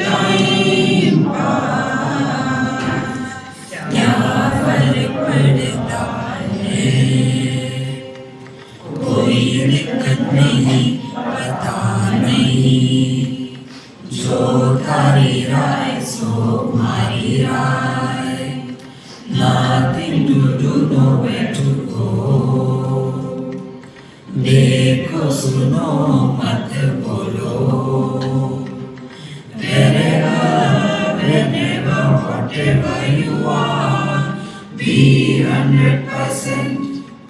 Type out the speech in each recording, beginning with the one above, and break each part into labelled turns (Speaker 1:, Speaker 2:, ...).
Speaker 1: Time pass, क्या फर्क पड़ता है, कोई दिक्कत नहीं, पता नहीं, जो थारी राय सो मारी राय, nothing to do, nowhere to go, देखो सुनो मत बोलो, whenever, whatever you are, be 100%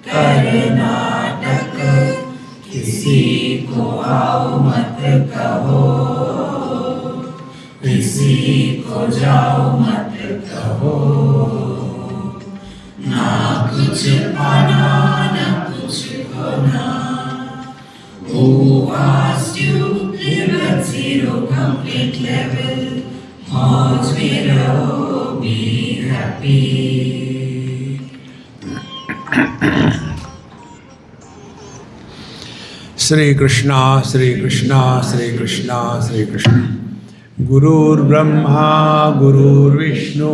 Speaker 1: Karnataka, किसी को आओ मत कहो, किसी को जाओ मत कहो, ना कुछ पाना ना कुछ खोना, who asked you live at zero complete level, मौज में रहो, be happy.
Speaker 2: Shri Krishna, Shri Krishna, Shri Krishna, Shri Krishna. Gurur Brahma, Gurur Vishnu,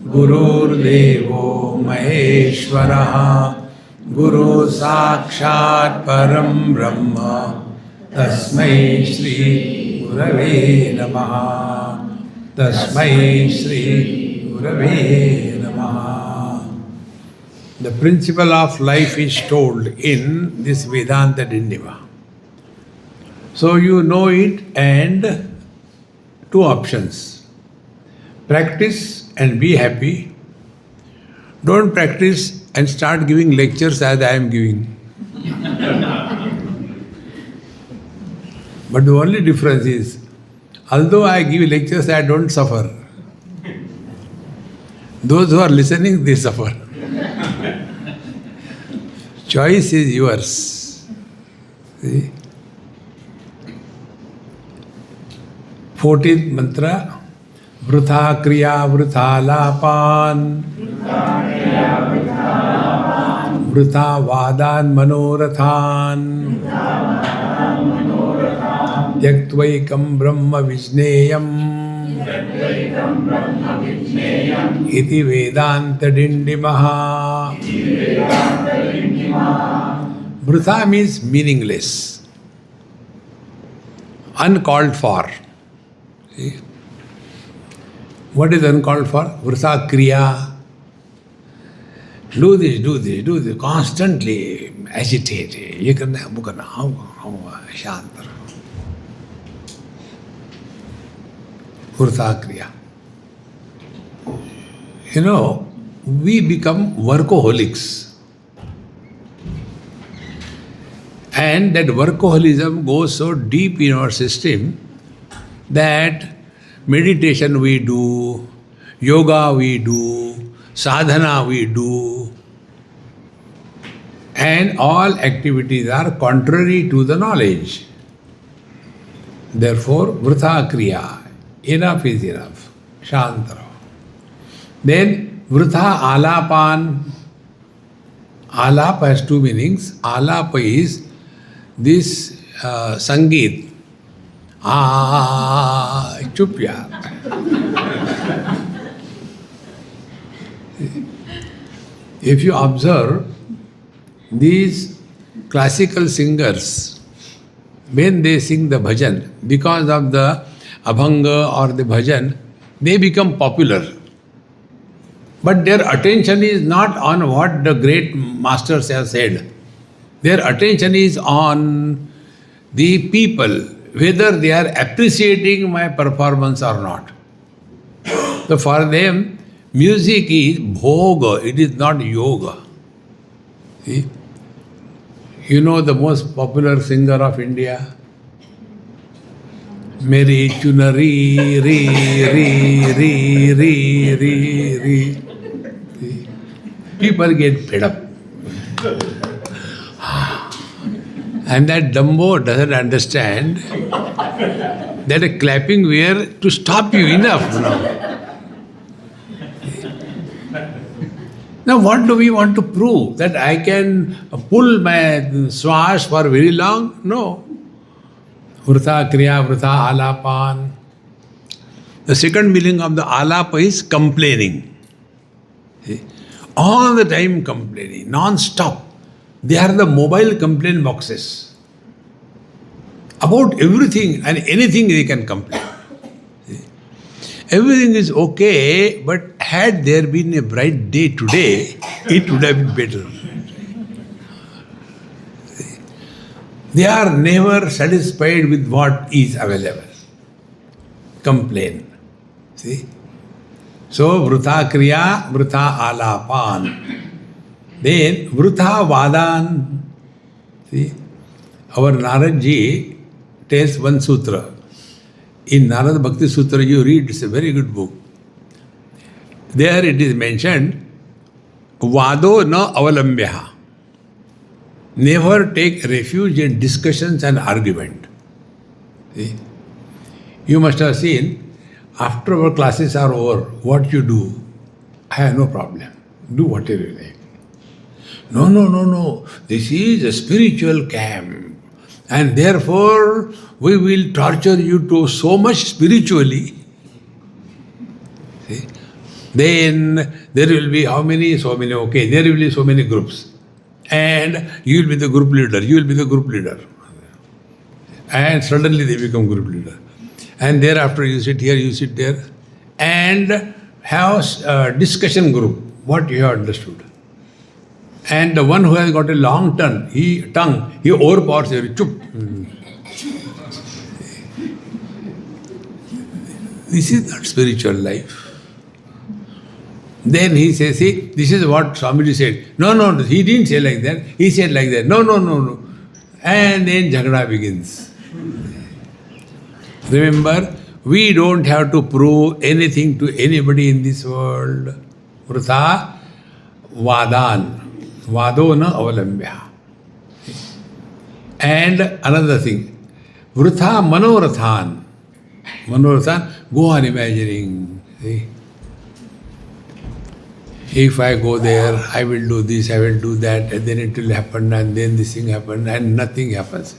Speaker 2: Gurur Devo Maheshwaraha, Guru Sakshat Param Brahma, Tasmai Shri Gurave Namaha, Tasmai Shri Gurave Namaha. The principle of life is told in this Vedanta Dindimah. So you know it, and two options. Practice and be happy. Don't practice and start giving lectures as I am giving. But the only difference is, although I give lectures, I don't suffer. Those who are listening, they suffer. Choice is yours. See? 14th mantra. Vrutha kriya vrutha lapan, vrutha vadan manorathan, yaktvaikam brahma vijneyam, iti Vedanta Dindimaha. Vrutha means meaningless, uncalled for. See? What is uncalled for? Vrutha kriya. Do this, do this, do this. Constantly agitate. Ye karna hai, wo karna, shant. Vrutha kriya. You know, we become workaholics. And that workaholism goes so deep in our system that meditation we do, yoga we do, sadhana we do, and all activities are contrary to the knowledge. Therefore, vrutha kriya, enough is enough, shantara. Then, vrutha alapan. Alap has two meanings. Alap is this sangeet. Chup yaar. If you observe, these classical singers, when they sing the bhajan, because of the abhanga or the bhajan, they become popular. But their attention is not on what the great masters have said. Their attention is on the people, whether they are appreciating my performance or not. So for them, music is bhoga, it is not yoga. See? You know the most popular singer of India? Meri chunari, re, re, re, re, re, re. See? People get fed up. And that Dumbo doesn't understand that a clapping were to stop you enough now. Now what do we want to prove? That I can pull my swash for very long? No. Vrutha kriya, vrutha alapan. The second meaning of the alapa is complaining. See? All the time complaining, non-stop. They are the mobile complaint boxes. About everything and anything they can complain. See? Everything is okay, but had there been a bright day today, it would have been better. See? They are never satisfied with what is available. Complain. See? So, vrutha kriya, vrutha alapan. Then, vrutha vadan. See? Our Naradji tells one sutra. In Narada Bhakti Sutra, you read, it's a very good book. There it is mentioned, vado na avalambyaha. Never take refuge in discussions and argument. See? You must have seen, after our classes are over, what you do? I have no problem. Do whatever you like. No. This is a spiritual camp. And therefore, we will torture you to so much spiritually. See? Then there will be how many? So many, okay. There will be so many groups. And you will be the group leader. And suddenly they become group leader. And thereafter you sit here, you sit there. And have a discussion group. What you have understood. And the one who has got a long tongue, he overpowers every chup. This is not spiritual life. Then he says, see, this is what Swamiji said. No, he didn't say like that. He said like that. No. And then jhagda begins. Remember, we don't have to prove anything to anybody in this world. Vrutha vadan. Vado na avalambya. And another thing. Vrutha manorathan. Manorathan, go on imagining. See? If I go there, I will do this, I will do that, and then it will happen, and then this thing happens, and nothing happens.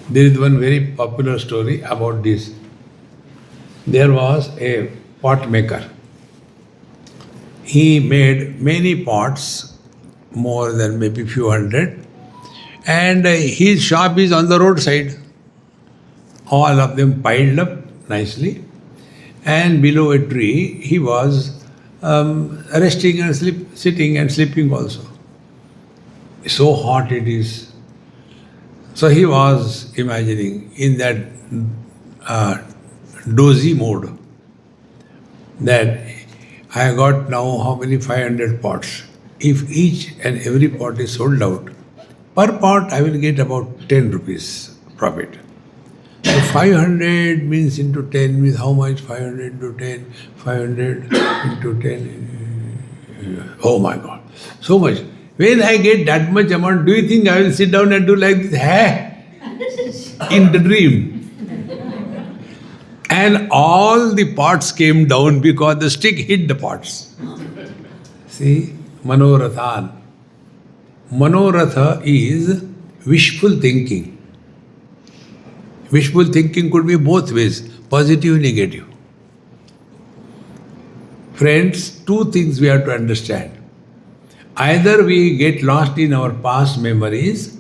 Speaker 2: There is one very popular story about this. There was a pot maker. He made many pots, more than maybe few hundred, and his shop is on the roadside. All of them piled up nicely, and below a tree he was resting and sitting and sleeping also. So hot it is. So he was imagining in that dozy mode that I got now how many 500 pots. If each and every pot is sold out, per pot I will get about 10 rupees profit. So 500 means into 10 means how much? 500 into 10, 500 into 10. Oh my God, so much. When I get that much amount, do you think I will sit down and do like this? In the dream. And all the pots came down because the stick hit the pots. See, manorathan. Manoratha is wishful thinking. Wishful thinking could be both ways, positive, negative. Friends, two things we have to understand. Either we get lost in our past memories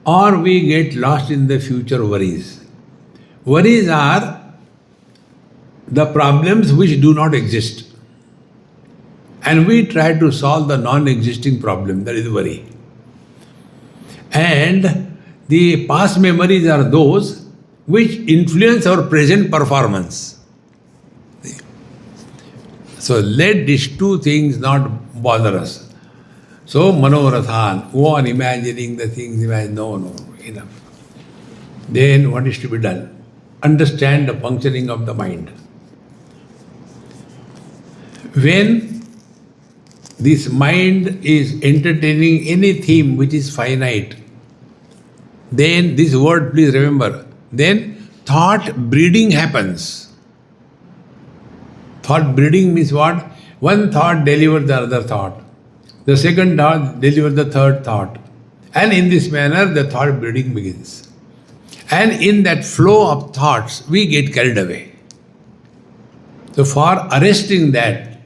Speaker 2: or we get lost in the future worries. Worries are the problems which do not exist. And we try to solve the non-existing problem, that is worry. And the past memories are those which influence our present performance. So let these two things not bother us. So manorathan, go on imagining the things, no, enough. Then what is to be done? Understand the functioning of the mind. When this mind is entertaining any theme which is finite, then this word, please remember, then thought breeding happens. Thought breeding means what? One thought delivers the other thought. The second thought delivers the third thought. And in this manner, the thought breeding begins. And in that flow of thoughts, we get carried away. So for arresting that,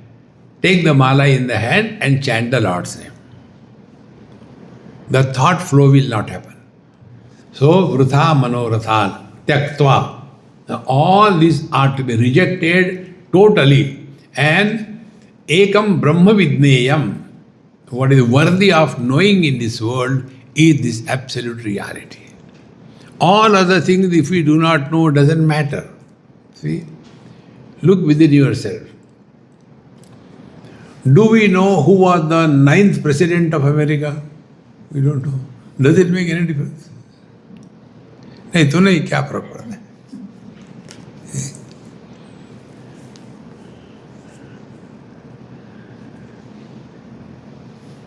Speaker 2: take the mala in the hand and chant the Lord's name. The thought flow will not happen. So, vrutha manorathan, tyaktva. Now, all these are to be rejected totally. And ekam brahma vidneyam. What is worthy of knowing in this world is this absolute reality. All other things, if we do not know, doesn't matter. See? Look within yourself. Do we know who was the 9th president of America? We don't know. Does it make any difference? नहीं तो नहीं, क्या फर्क पड़ता है?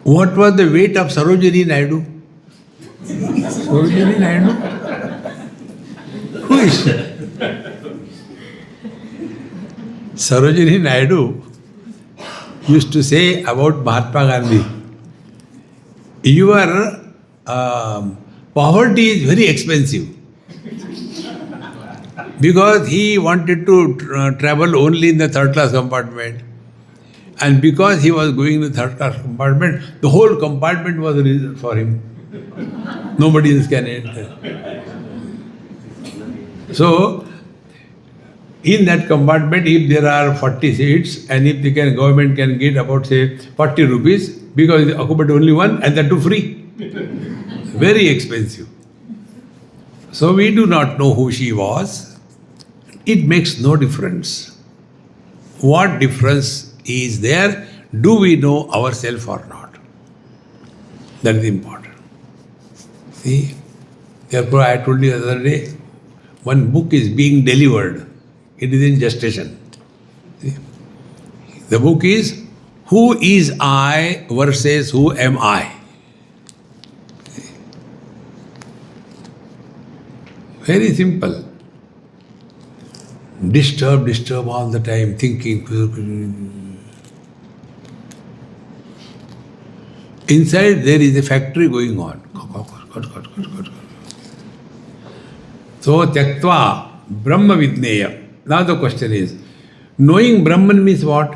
Speaker 2: What was the weight of Sarojini Naidu? Sarojini Naidu? Who is she? Sarojini Naidu used to say about Mahatma Gandhi, your poverty is very expensive. Because he wanted to travel only in the third class compartment. And because he was going in the third class compartment, the whole compartment was reserved for him. Nobody else can enter. So, in that compartment, if there are 40 seats, and if the government can get about, say, 40 rupees, because they occupied only one, and that too free. Very expensive. So we do not know who she was. It makes no difference. What difference is there? Do we know ourselves or not? That is important. See? Therefore, I told you the other day, one book is being delivered. It is in gestation. See? The book is Who is I versus Who am I? Very simple. Disturb all the time, thinking. Inside there is a factory going on. So, tyaktva brahma vidneya. Now the question is, knowing Brahman means what?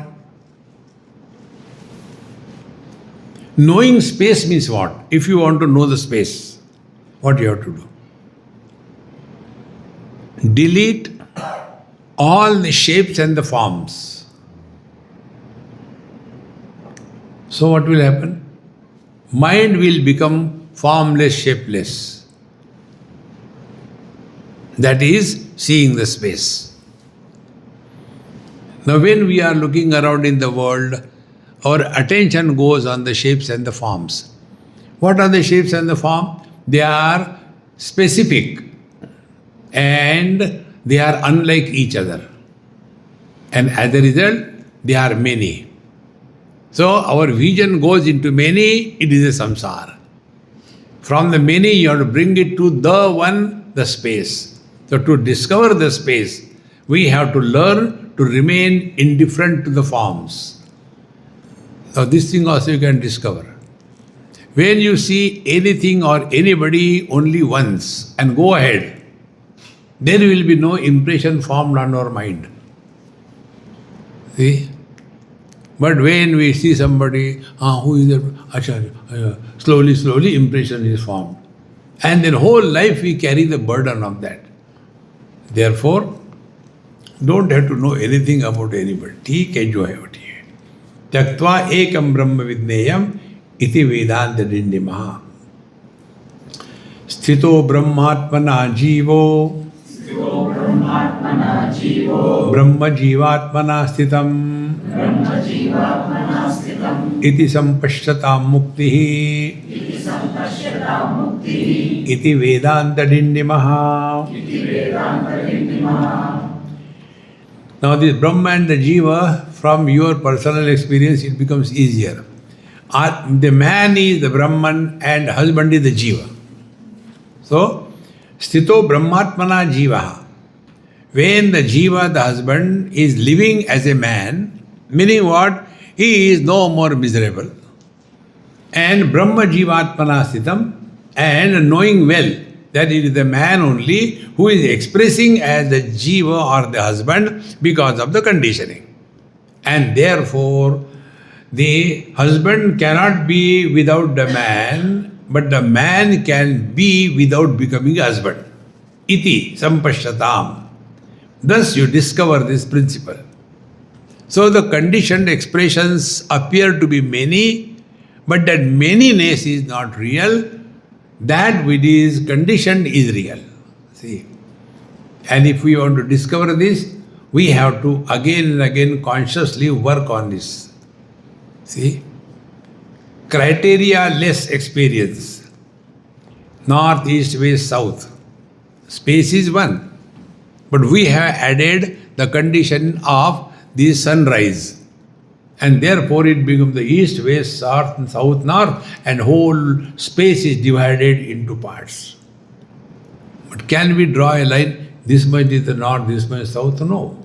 Speaker 2: Knowing space means what? If you want to know the space, what you have to do? Delete all the shapes and the forms. So what will happen? Mind will become formless, shapeless. That is seeing the space. Now when we are looking around in the world, our attention goes on the shapes and the forms. What are the shapes and the form? They are specific and they are unlike each other. And as a result, they are many. So our vision goes into many, it is a samsara. From the many, you have to bring it to the one, the space. So to discover the space, we have to learn to remain indifferent to the forms. Now this thing also you can discover. When you see anything or anybody only once and go ahead, there will be no impression formed on our mind. See? But when we see somebody, who is that? Slowly impression is formed. And then whole life we carry the burden of that. Therefore, don't have to know anything about anybody. ठीक है जो है वो ठीक है. त्यक्त्वा एकम ब्रह्म विज्ञेयम इति वेदांत डिंडिमः. स्थितो ब्रह्मात्मना जीवो ब्रह्म जीवात्मना स्थितम् इति संपश्यतां मुक्तिः इति वेदांत डिंडिमः. Now this Brahma and the Jiva, from your personal experience, it becomes easier. The man is the Brahman and husband is the Jiva. So, Sthito Brahmatmana Jivaha. When the Jiva, the husband, is living as a man, meaning what? He is no more miserable. And Brahma Jivatmana Sthitam, and knowing well that it is the man only who is expressing as the jiva or the husband because of the conditioning. And therefore, the husband cannot be without the man, but the man can be without becoming a husband. Iti sampashyatam. Thus you discover this principle. So the conditioned expressions appear to be many, but that manyness is not real. That which is conditioned is real. See? And if we want to discover this, we have to again and again consciously work on this. See? Criteria-less experience. North, east, west, south. Space is one. But we have added the condition of the sunrise. And therefore it becomes the east, west, south, north, and whole space is divided into parts. But can we draw a line? This much is the north, this much is south? No.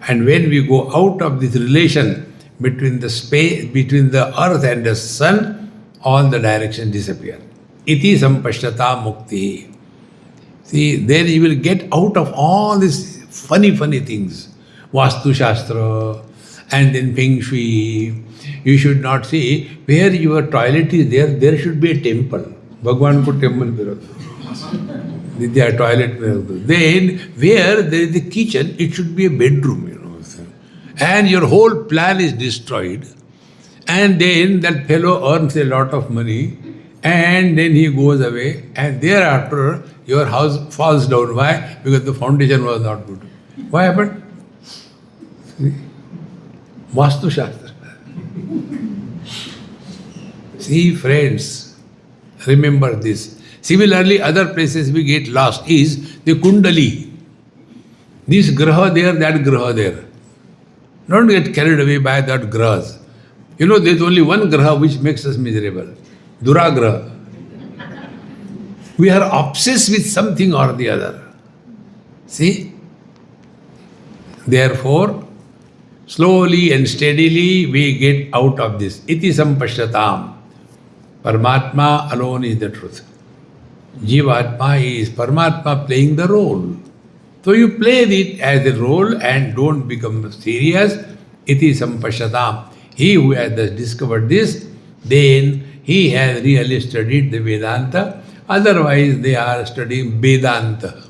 Speaker 2: And when we go out of this relation between the space, between the earth and the sun, all the directions disappear. Iti sampashyata mukti. See, then you will get out of all these funny things. Vastu Shastra, and then Feng Shui. You should not see where your toilet is there should be a temple. Bhagwan ko temple mein rakho. Their toilet mein rakho. Then where there is the kitchen, it should be a bedroom, And your whole plan is destroyed. And then that fellow earns a lot of money, and then he goes away, and thereafter your house falls down. Why? Because the foundation was not good. What happened? See? Vastu Shastra. See, friends, remember this. Similarly, other places we get lost is the Kundali. This graha there, that graha there. Don't get carried away by that grahas. There's only one graha which makes us miserable. Duragraha. We are obsessed with something or the other. See? Therefore, slowly and steadily we get out of this. Iti sampashyatam. Paramatma alone is the truth. Jivatma is Paramatma playing the role. So you play it as a role and don't become serious. Iti sampashyatam. He who has discovered this, then he has really studied the Vedanta. Otherwise they are studying Vedanta.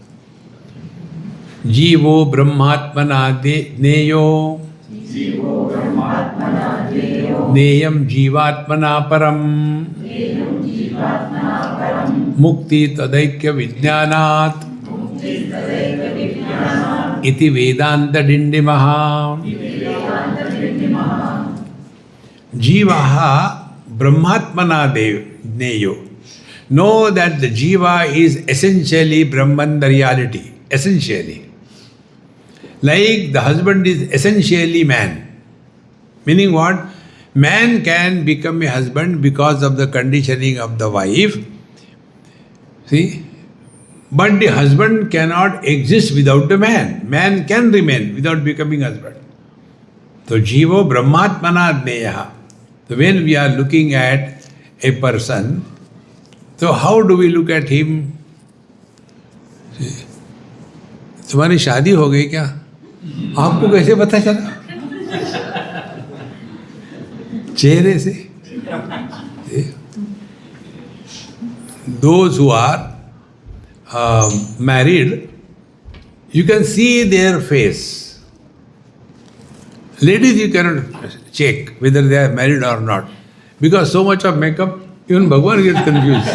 Speaker 2: Jivo brahmatmana neyo.
Speaker 1: Jivo brahmatmana neyo.
Speaker 2: Neyam jivatmana param.
Speaker 1: Neyam jivatmana param.
Speaker 2: Mukti tadaikya vijnanat.
Speaker 1: Mukti tadaikya vijnanat.
Speaker 2: Iti Vedanta Dindimah.
Speaker 1: Iti Vedanta Dindimah.
Speaker 2: Jivaha brahmatmana neyo. Know that the jiva is essentially Brahman, the reality. Essentially. Like the husband is essentially man. Meaning what? Man can become a husband because of the conditioning of the wife. See? But the husband cannot exist without the man. Man can remain without becoming husband. So jivo brahmatmana neyaha. So when we are looking at a person, so how do we look at him? तुम्हारी शादी हो गई क्या? आपको कैसे पता चला? चेहरे से. Those who are married, you can see their face. Ladies, you cannot check whether they are married or not. Because so much of makeup, even Bhagwan gets confused.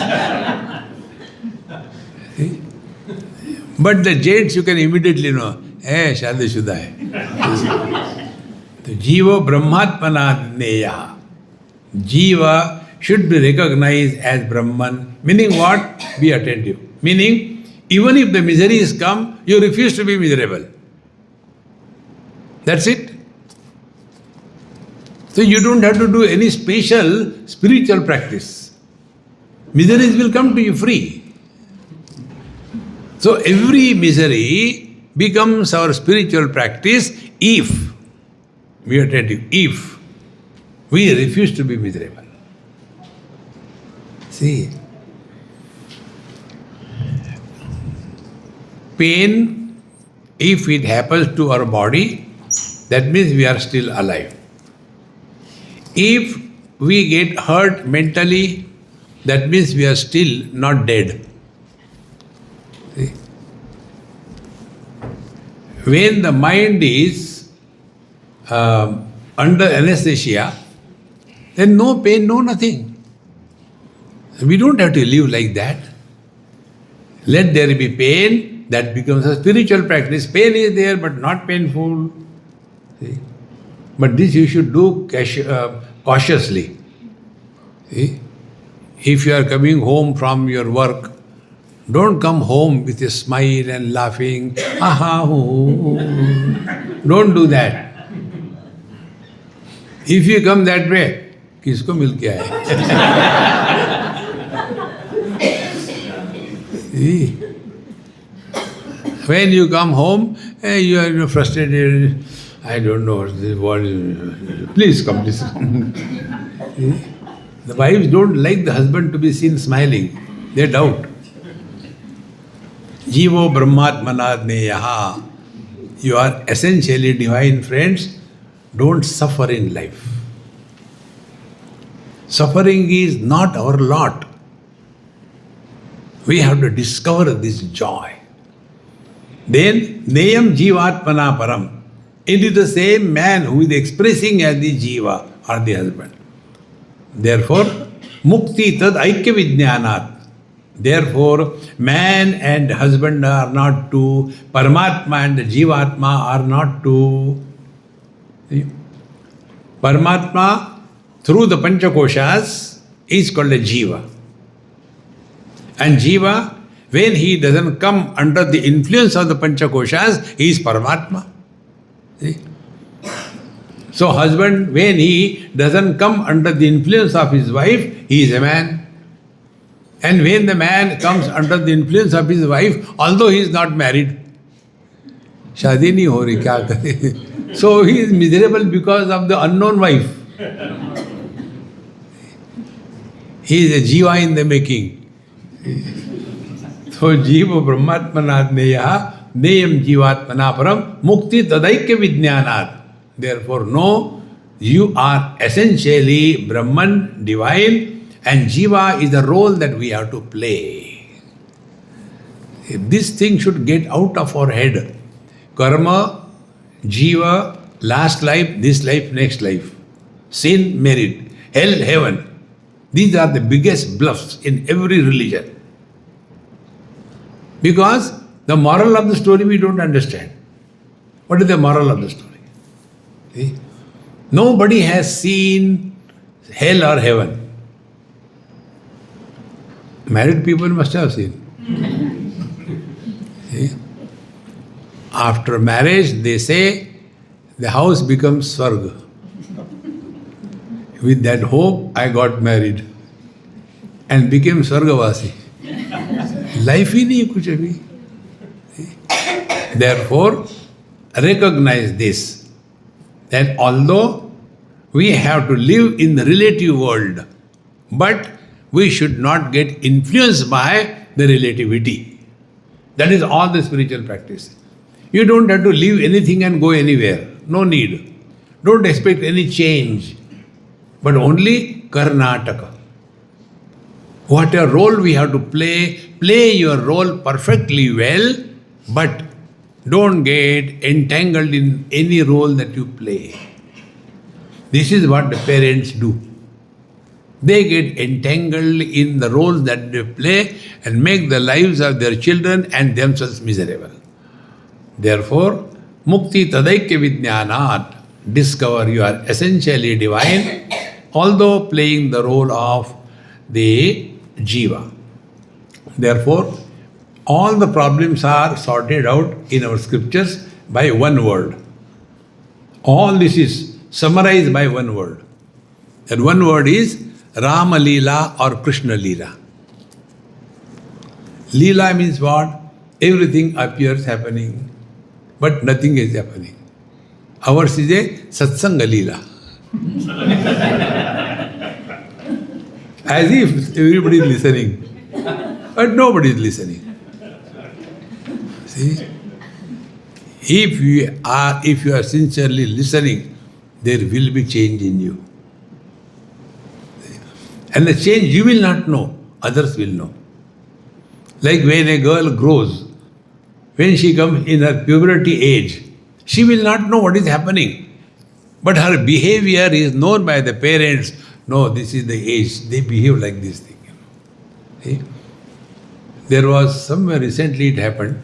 Speaker 2: See? But the gents, you can immediately know, shadi shuda hai. So, jiva brahmatmana neya. Jiva should be recognized as Brahman. Meaning what? Be attentive. Meaning, even if the miseries come, you refuse to be miserable. That's it. So you don't have to do any special spiritual practice. Miseries will come to you free. So every misery becomes our spiritual practice if we are attentive, if we refuse to be miserable. See, pain, if it happens to our body, that means we are still alive. If we get hurt mentally, that means we are still not dead. See? When the mind is under anesthesia, then no pain, no nothing. We don't have to live like that. Let there be pain, that becomes a spiritual practice. Pain is there, but not painful. See? But this you should do cautiously. See? If you are coming home from your work, don't come home with a smile and laughing. Aha, oh. Don't do that. If you come that way, किसको मिल के आए? See? When you come home, you are frustrated. I don't know what. Please come, please. See? The wives don't like the husband to be seen smiling. They doubt. Jivo Brahmatmanad Neyaha. You are essentially divine, friends. Don't suffer in life. Suffering is not our lot. We have to discover this joy. Then, Neyam Jivatmana Param. It is the same man who is expressing as the Jiva or the husband. Therefore, Mukti Tad Aikya Vijnanat. Therefore, man and husband are not two, Paramatma and Jivatma are not two. See? Paramatma, through the Panchakoshas, is called a Jiva. And Jiva, when he doesn't come under the influence of the Panchakoshas, he is Paramatma. See? So husband, when he doesn't come under the influence of his wife, he is a man. And when the man comes under the influence of his wife, although he is not married, शादी नहीं हो रही, क्या करे? So he is miserable because of the unknown wife. He is a jiva in the making. So jiva brahmatmanad neya neyam jivatmana param mukti tadaikya vijnanat. Therefore, no, you are essentially Brahman, divine, and Jiva is the role that we have to play. This thing should get out of our head. Karma, Jiva, last life, this life, next life. Sin, merit. Hell, heaven. These are the biggest bluffs in every religion. Because the moral of the story we don't understand. What is the moral of the story? See? Nobody has seen hell or heaven. Married people must have seen. See? After marriage, they say the house becomes Swarga. With that hope, I got married and became Swargavasi. Life ही नहीं कुछ अभी. Therefore, recognize this, that although we have to live in the relative world, but we should not get influenced by the relativity. That is all the spiritual practice. You don't have to leave anything and go anywhere. No need. Don't expect any change. But only Karnataka. What a role we have to play. Play your role perfectly well, but don't get entangled in any role that you play. This is what the parents do. They get entangled in the roles that they play and make the lives of their children and themselves miserable. Therefore, Mukti Tadaikya Vijnanat, discover you are essentially divine, although playing the role of the Jiva. Therefore, all the problems are sorted out in our scriptures by one word. All this is summarized by one word. That one word is Rama Leela or Krishna Leela. Leela means what? Everything appears happening, but nothing is happening. Ours is a Satsanga Leela. As if everybody is listening, but nobody is listening. See? If you are sincerely listening, there will be change in you. And the change you will not know, others will know. Like when a girl grows, when she comes in her puberty age, she will not know what is happening. But her behavior is known by the parents. No, this is the age. They behave like this thing. See? There was somewhere recently it happened.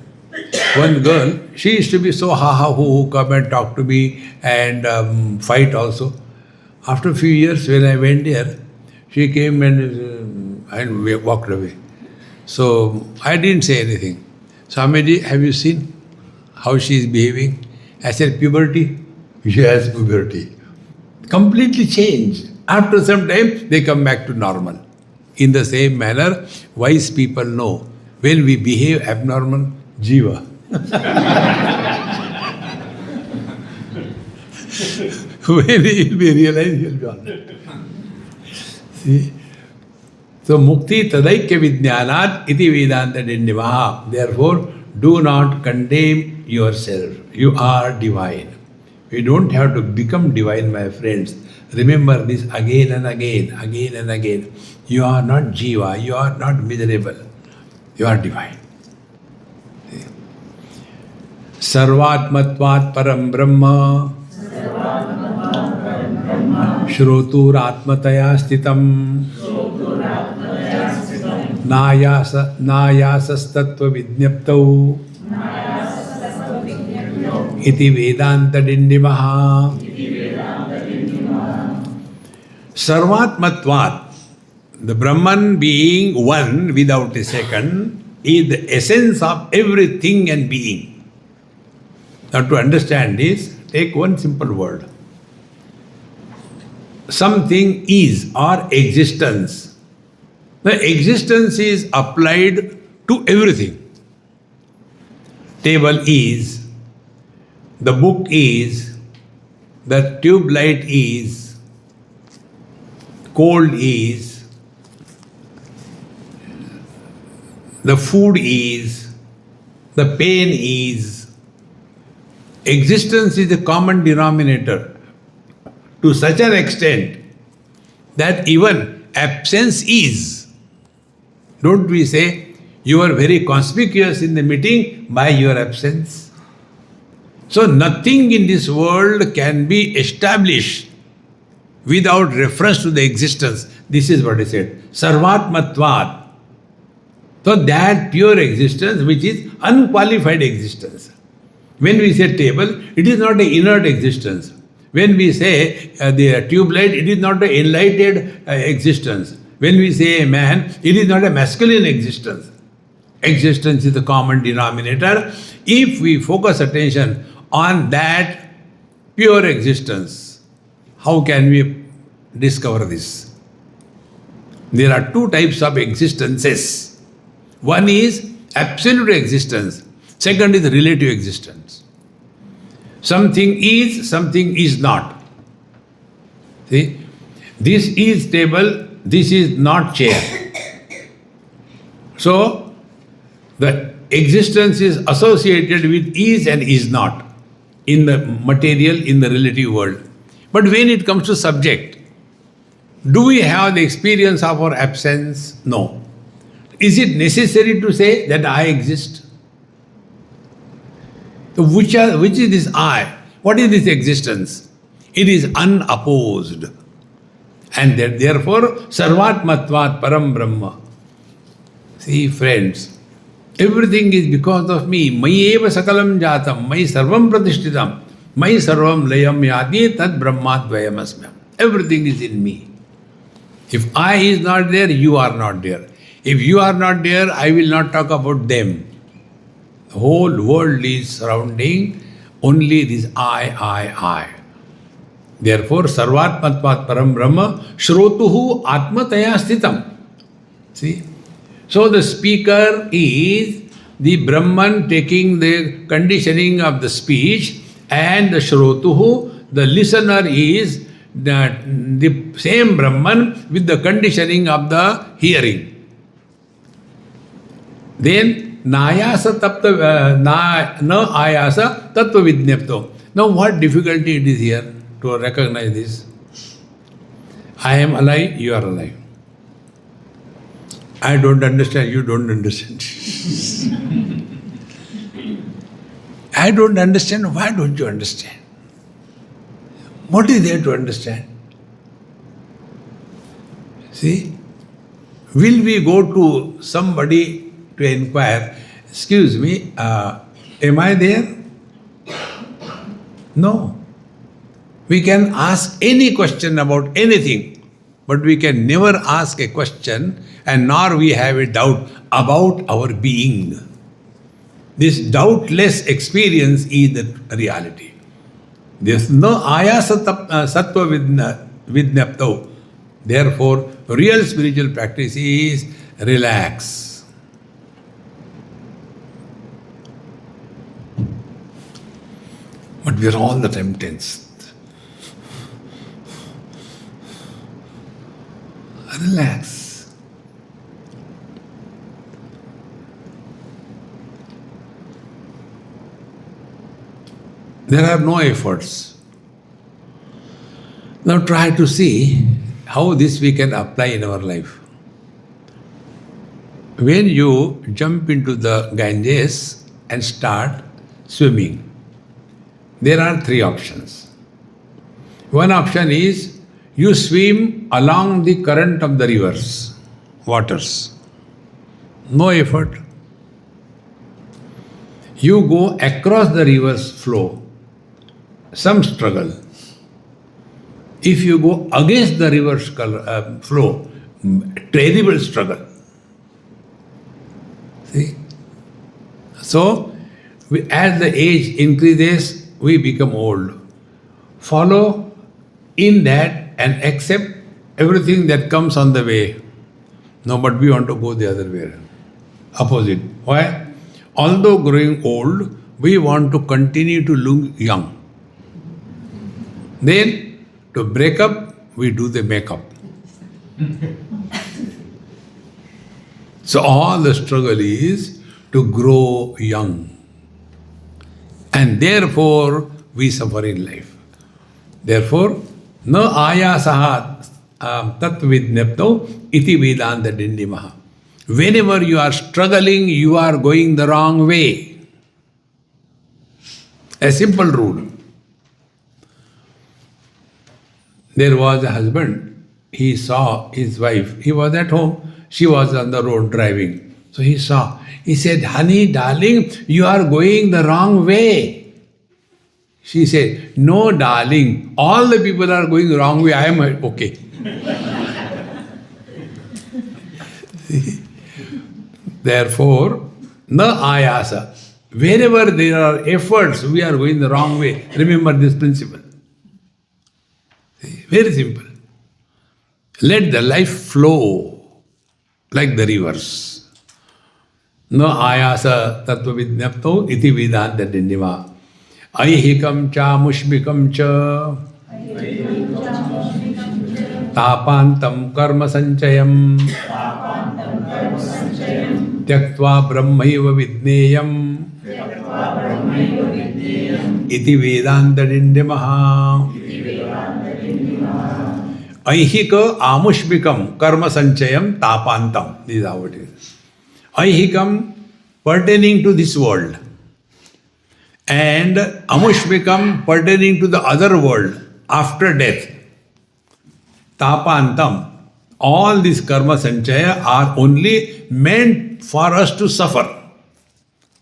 Speaker 2: One girl, she used to be so ha hoo, come and talk to me and fight also. After a few years, when I went there, she came and we walked away. So I didn't say anything. Swamiji, have you seen how she is behaving? I said, puberty? She has puberty. Completely changed. After some time, they come back to normal. In the same manner, wise people know when we behave abnormal, jiva. When he will be realized, he will be all right. See? So, mukti tadaikya vijnanat iti Vedanta Dindimah. Therefore, do not condemn yourself. You are divine. We don't have to become divine, my friends. Remember this again and again, again and again. You are not jiva, you are not miserable. You are divine. Sarvatmatvat param brahma Shroturatmataya stitam Nayasastattva vidnyaptau Iti Vedanta Dindimaha. Sarvatmatvat, the Brahman being one without a second, is the essence of everything and being. Now to understand this, take one simple word. Something is or existence. The existence is applied to everything. Table is, the book is, the tube light is, cold is, the food is, the pain is. Existence is a common denominator to such an extent that even absence is. Don't we say, you are very conspicuous in the meeting by your absence? So nothing in this world can be established without reference to the existence. This is what I said. Sarvatmatvat. So that pure existence which is unqualified existence. When we say table, it is not an inert existence. When we say the tube light, it is not an enlightened existence. When we say a man, it is not a masculine existence. Existence is the common denominator. If we focus attention on that pure existence, how can we discover this? There are two types of existences. One is absolute existence. Second is relative existence. Something is not. See, this is table, this is not chair. So, the existence is associated with is and is not in the material, in the relative world. But when it comes to subject, do we have the experience of our absence? No. Is it necessary to say that I exist? So which is this I? What is this existence? It is unopposed. And that therefore, sarvatmatvat param brahma. See friends, everything is because of me. Mayi eva sakalam jatam, mayi sarvam pratishtitam, mayi sarvam layam yadi tad brahmadvayam asmyam. Everything is in me. If I is not there, you are not there. If you are not there, I will not talk about them. The whole world is surrounding only this I. Therefore, sarvatmatvat param brahma shrotuhu atmataya stitam. See? So the speaker is the Brahman taking the conditioning of the speech, and the shrotuhu, the listener, is the same Brahman with the conditioning of the hearing. Then Nayasa tapta na ayasa tattva vidnyapto. Now what difficulty it is here to recognize this? I am alive, you are alive. I don't understand, you don't understand. I don't understand, why don't you understand? What is there to understand? See? Will we go to somebody to inquire, excuse me, am I there? No. We can ask any question about anything, but we can never ask a question and nor we have a doubt about our being. This doubtless experience is the reality. There's no ayasa sattva vidnyapto. Therefore, real spiritual practice is relax. But we are all the time tense. Relax. There are no efforts. Now try to see how this we can apply in our life. When you jump into the Ganges and start swimming, there are three options. One option is you swim along the current of the rivers, waters. No effort. You go across the river's flow, some struggle. If you go against the river's flow, terrible struggle. See? So, as the age increases, we become old. Follow in that and accept everything that comes on the way. No, but we want to go the other way. Opposite. Why? Although growing old, we want to continue to look young. Then, to break up, we do the makeup. So all the struggle is to grow young. And therefore, we suffer in life. Therefore, na ayasaha tatvidnyapto iti Vedanta Dindimah. Whenever you are struggling, you are going the wrong way. A simple rule. There was a husband, he saw his wife, he was at home, she was on the road driving. So he saw, he said, honey, darling, you are going the wrong way. She said, no, darling, all the people are going the wrong way, I am okay. Therefore, na ayasa. Wherever there are efforts, we are going the wrong way. Remember this principle. Very simple. Let the life flow like the rivers. No ayasa tattva vidnyapto iti Vedanta Dindimah. Aihikam cha mushmikam cha tapantam karma sanchayam tyaktva brahmaiva vidneyam iti Vedanta Dindimah. Aihika amushmikam karma sanchayam tapantam. This is how it is. Aihikam pertaining to this world and amushmikam pertaining to the other world after death. Tapantam. All these karma sanchaya are only meant for us to suffer.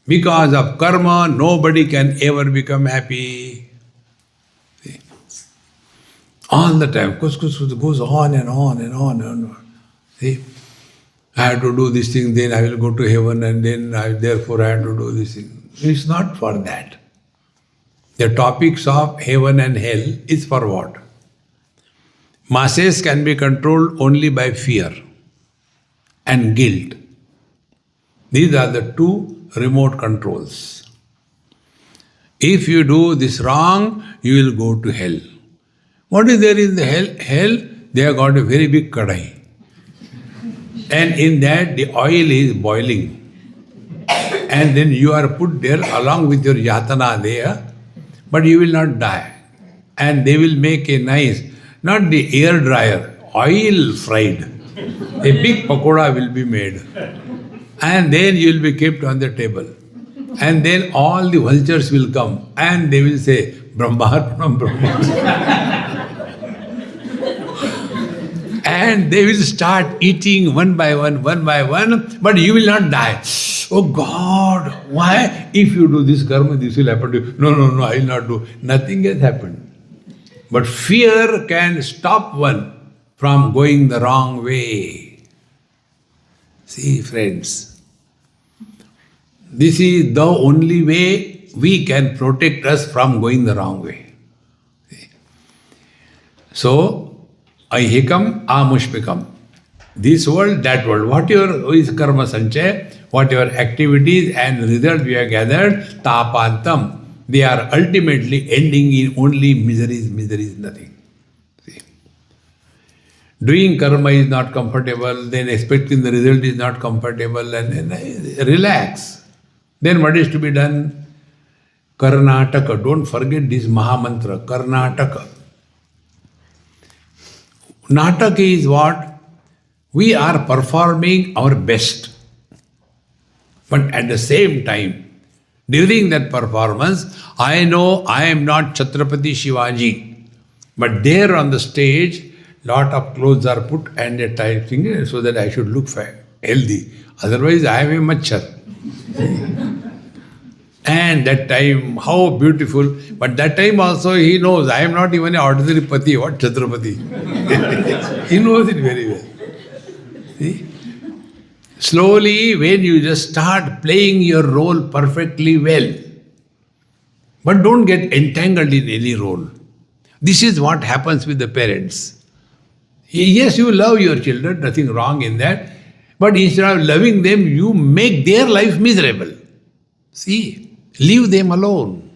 Speaker 2: Because of karma, nobody can ever become happy. All the time, goes on and on and on and on. See, I have to do this thing, then I will go to heaven, and then therefore I have to do this thing. It's not for that. The topics of heaven and hell is for what? Masses can be controlled only by fear and guilt. These are the two remote controls. If you do this wrong, you will go to hell. What is there in the hell? Hell, they have got a very big kadai. And in that, the oil is boiling. And then you are put there along with your yatana there, but you will not die. And they will make a nice, not the air dryer, oil fried. A big pakoda will be made. And then you will be kept on the table. And then all the vultures will come and they will say, Brahmarpanam, Brahmarpanam. And they will start eating one by one, but you will not die. Oh God, why? If you do this karma, this will happen to you. No, I will not do. Nothing has happened. But fear can stop one from going the wrong way. See, friends, this is the only way we can protect us from going the wrong way. See? So, ahikam, amushpikam. This world, that world. Whatever is karma sanchay, whatever activities and results we have gathered, tapantam. They are ultimately ending in only miseries, nothing. See? Doing karma is not comfortable, then expecting the result is not comfortable, and relax. Then what is to be done? Karnataka. Don't forget this Mahamantra, Karnataka. Nataka is what? We are performing our best. But at the same time, during that performance, I know I am not Chhatrapati Shivaji. But there on the stage, lot of clothes are put and a tight thing so that I should look healthy. Otherwise, I am a machar. And that time, how beautiful. But that time also he knows I am not even an ordinary pati, what Chhatrapati. He knows it very well. See? Slowly, when you just start playing your role perfectly well, but don't get entangled in any role. This is what happens with the parents. Yes, you love your children, nothing wrong in that, but instead of loving them, you make their life miserable. See, leave them alone.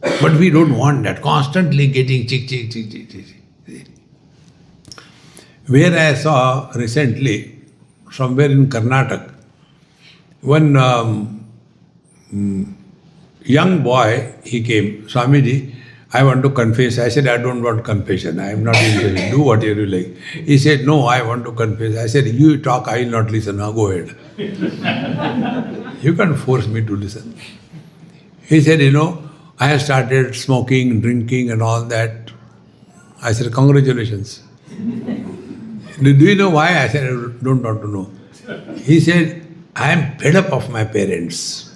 Speaker 2: But we don't want that, constantly getting chick. Where I saw recently, somewhere in Karnataka, one young boy, he came, Swamiji, I want to confess. I said, I don't want confession. I am not interested. Do whatever you like. He said, no, I want to confess. I said, you talk, I will not listen. Now go ahead. You can't force me to listen. He said, I have started smoking, drinking and all that. I said, congratulations. Do you know why? I said, I don't want to know. He said, I am fed up of my parents.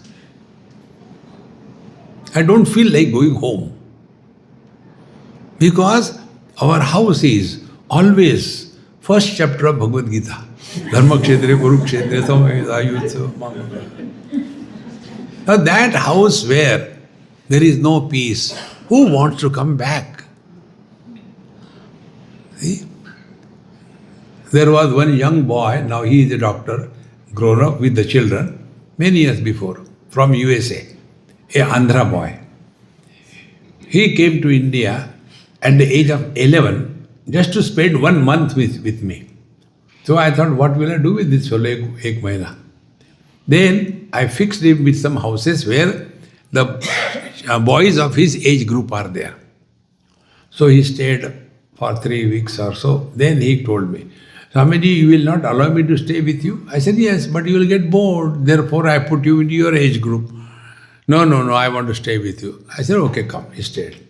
Speaker 2: I don't feel like going home. Because our house is always first chapter of Bhagavad Gita. Dharma kshetre, kurukshetre, samaveda, yutsa. Now that house where there is no peace, who wants to come back? See? There was one young boy, now he is a doctor, grown up with the children, many years before, from USA, a Andhra boy. He came to India at the age of 11 just to spend 1 month with me. So I thought, what will I do with this fellow, ek mahina? Then I fixed him with some houses where the boys of his age group are there. So he stayed for 3 weeks or so. Then he told me, Swamiji, you will not allow me to stay with you? I said, yes, but you will get bored. Therefore, I put you into your age group. No, I want to stay with you. I said, okay, come. He stayed.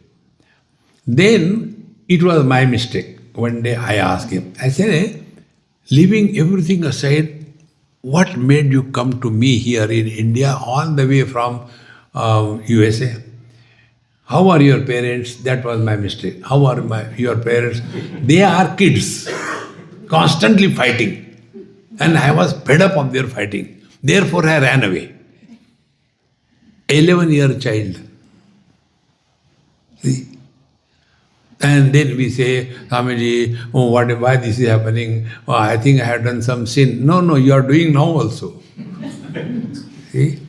Speaker 2: Then, it was my mistake. One day I asked him, I said, hey, leaving everything aside, what made you come to me here in India all the way from USA? How are your parents? That was my mistake. How are your parents? They are kids, constantly fighting. And I was fed up of their fighting. Therefore, I ran away. 11-year child. See? And then we say, Swamiji, why this is happening? Oh, I think I have done some sin. No, you are doing now also. See?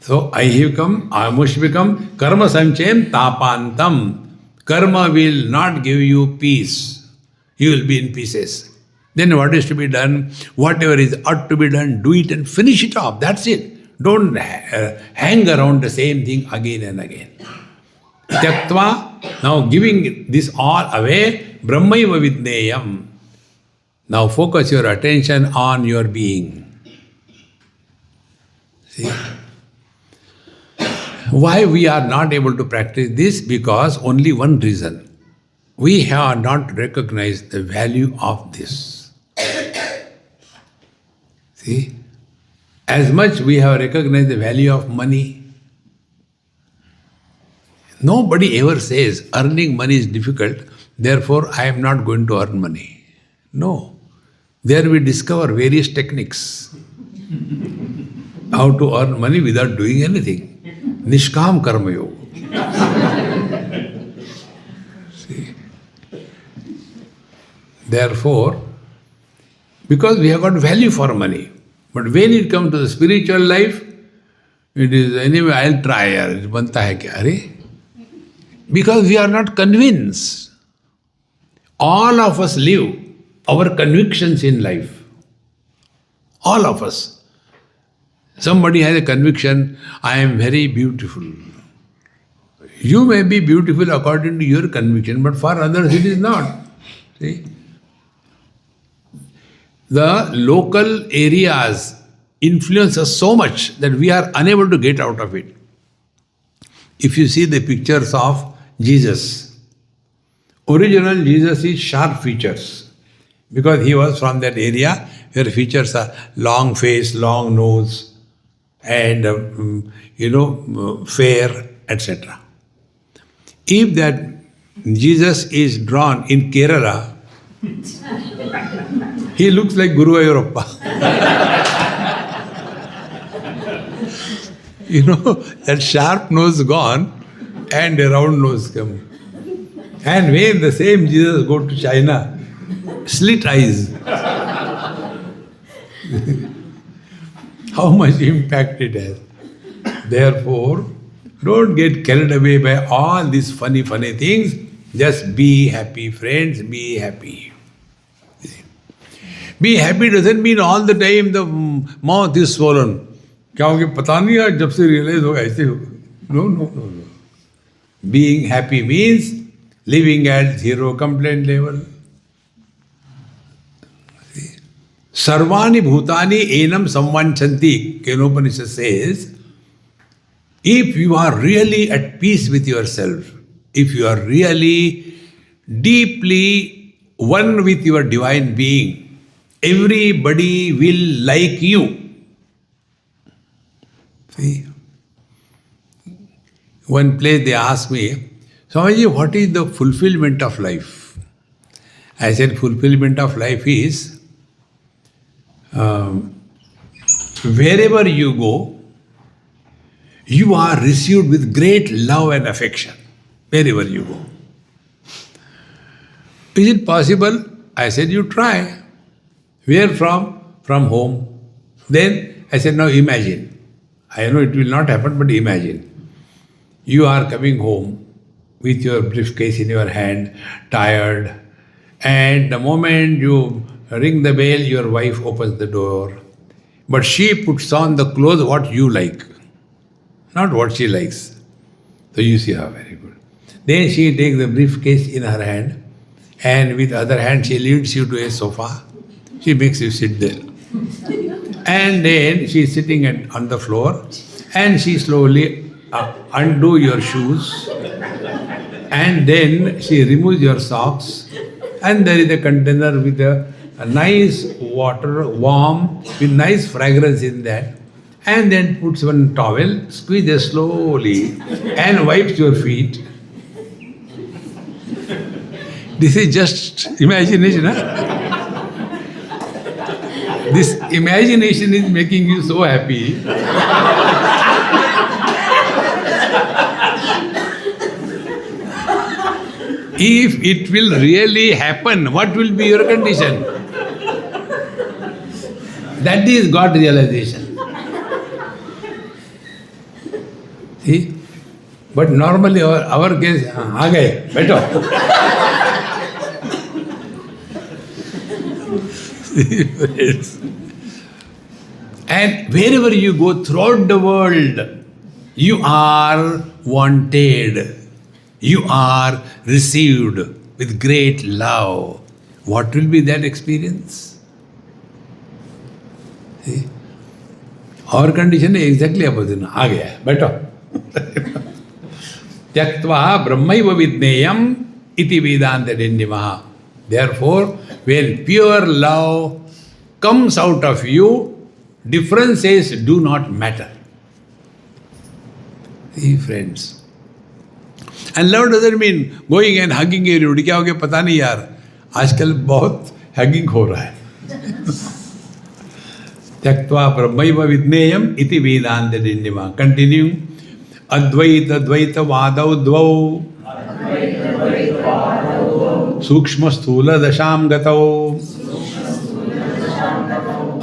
Speaker 2: So, ahikam, amushvikam, karma sanchem tapantam. Karma will not give you peace. You will be in pieces. Then what is to be done? Whatever is ought to be done, do it and finish it off. That's it. Don't hang around the same thing again and again. Tyaktva, now giving this all away, Brahmaiva Vidneyam. Now focus your attention on your being. See? Why we are not able to practice this? Because only one reason. We have not recognized the value of this. See? As much we have recognized the value of money. Nobody ever says earning money is difficult, therefore I am not going to earn money. No. There we discover various techniques. How to earn money without doing anything. Nishkam karma yoga. See? Therefore, because we have got value for money, but when it comes to the spiritual life, it is anyway, I'll try. Banta hai kya? Are? Because we are not convinced. All of us live our convictions in life. All of us. Somebody has a conviction, I am very beautiful. You may be beautiful according to your conviction, but for others it is not. See? The local areas influence us so much that we are unable to get out of it. If you see the pictures of Jesus, original Jesus is sharp features because he was from that area where features are long face, long nose, and fair, etc. If that Jesus is drawn in Kerala, he looks like Guru Ayurappa. That sharp nose gone and a round nose come. And when the same Jesus go to China, slit eyes. How much impact it has. Therefore, don't get carried away by all these funny things. Just be happy, friends, be happy. Be happy doesn't mean all the time the mouth is swollen. क्या हो गया पता नहीं यार जब से realise होगा ऐसे हो. No. Being happy means living at zero complaint level. Sarvani bhutani enam samvanchanti, Kenopanishad says, if you are really at peace with yourself, if you are really deeply one with your divine being, everybody will like you. See? One place they asked me, Swamiji, what is the fulfillment of life? I said, fulfillment of life is wherever you go, you are received with great love and affection. Wherever you go. Is it possible? I said, you try. Where from? From home. Then I said, now imagine. I know it will not happen, but imagine. You are coming home with your briefcase in your hand, tired, and the moment you ring the bell, your wife opens the door. But she puts on the clothes what you like, not what she likes. So you see her very good. Then she takes the briefcase in her hand, and with other hand she leads you to a sofa. She makes you sit there. And then she is sitting on the floor, and she slowly undo your shoes, and then she removes your socks, and there is a container with a nice water, warm, with nice fragrance in that, and then puts one towel, squeezes slowly, and wipes your feet. This is just imagination, huh? This imagination is making you so happy. If it will really happen, what will be your condition? That is God realization. See? But normally our case, aa gaye, baitho. And wherever you go throughout the world, you are wanted. You are received with great love. What will be that experience? See? Our condition is exactly opposite. आ गया है, बैठो. Tyaktva brahmaiva vidneyam iti Vedanta Dindimah. Therefore, when pure love comes out of you, differences do not matter. See, friends. And love doesn't mean going and hugging everybody. क्या हो गया पता नहीं यार. आजकल बहुत hugging हो रहा है. त्यक्त्वा ब्रह्मैव विज्ञेयम् इति वेदांत डिंडिमः. Continuing. अद्वैत द्वैत वादौ द्वौ सूक्ष्म स्थूल दशाम गतौ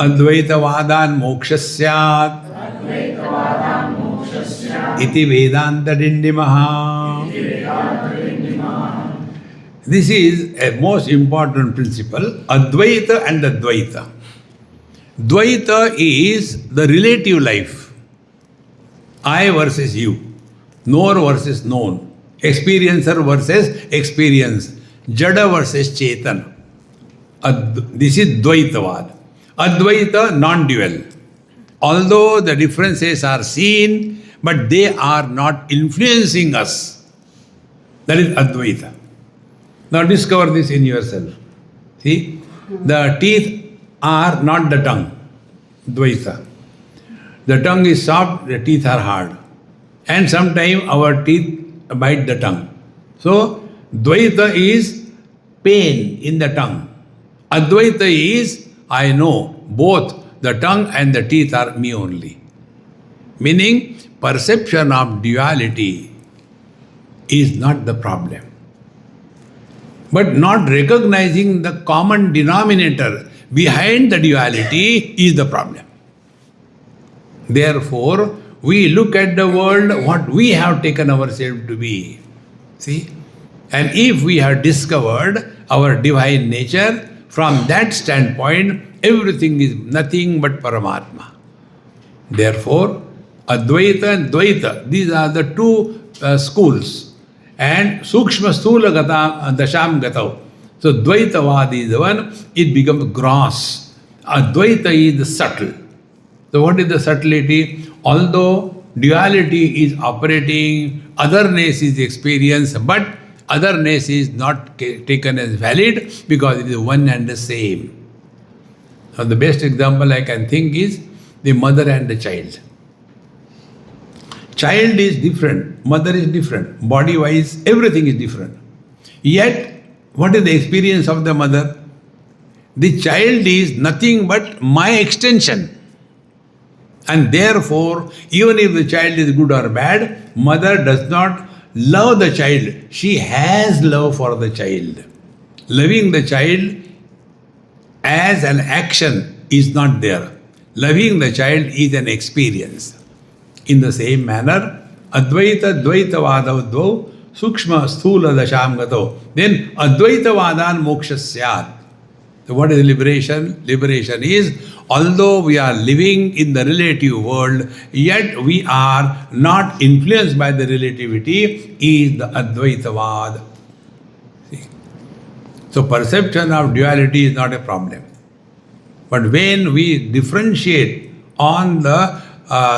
Speaker 2: अद्वैत वादान् मोक्षस्यात् इति वेदांत डिंडिमः. This is a most important principle. Advaita and Advaita. Dvaita is the relative life. I versus you. Knower versus known. Experiencer versus experience. Jada versus Chetan. This is Dvaitavad. Advaita, non-dual. Although the differences are seen, but they are not influencing us. That is Advaita. Now discover this in yourself. See, the teeth are not the tongue. Dvaita. The tongue is soft, the teeth are hard. And sometimes our teeth bite the tongue. So, Dvaita is pain in the tongue. Advaita is, I know, both the tongue and the teeth are me only. Meaning, perception of duality is not the problem. But not recognizing the common denominator behind the duality is the problem. Therefore, we look at the world what we have taken ourselves to be. See? And if we have discovered our divine nature, from that standpoint, everything is nothing but Paramatma. Therefore, Advaita and Dvaita, these are the two schools. And Sukshma Sthula Gata Dasham Gatau. So Dvaitavad is the one, it becomes gross. Advaita is the subtle. So what is the subtlety? Although duality is operating, otherness is experienced, but otherness is not taken as valid because it is one and the same. So the best example I can think is the mother and the child. Child is different, mother is different, body-wise everything is different. Yet, what is the experience of the mother? The child is nothing but my extension. And therefore, even if the child is good or bad, mother does not love the child. She has love for the child. Loving the child as an action is not there. Loving the child is an experience. In the same manner, Advaita Dvaita Vadavadvo Sukshma Sthula Dasham Gato. Then Advaita Vadan Moksha Syat. So what is liberation? Liberation is, although we are living in the relative world, yet we are not influenced by the relativity, is the Advaitavad. See? So perception of duality is not a problem. But when we differentiate on the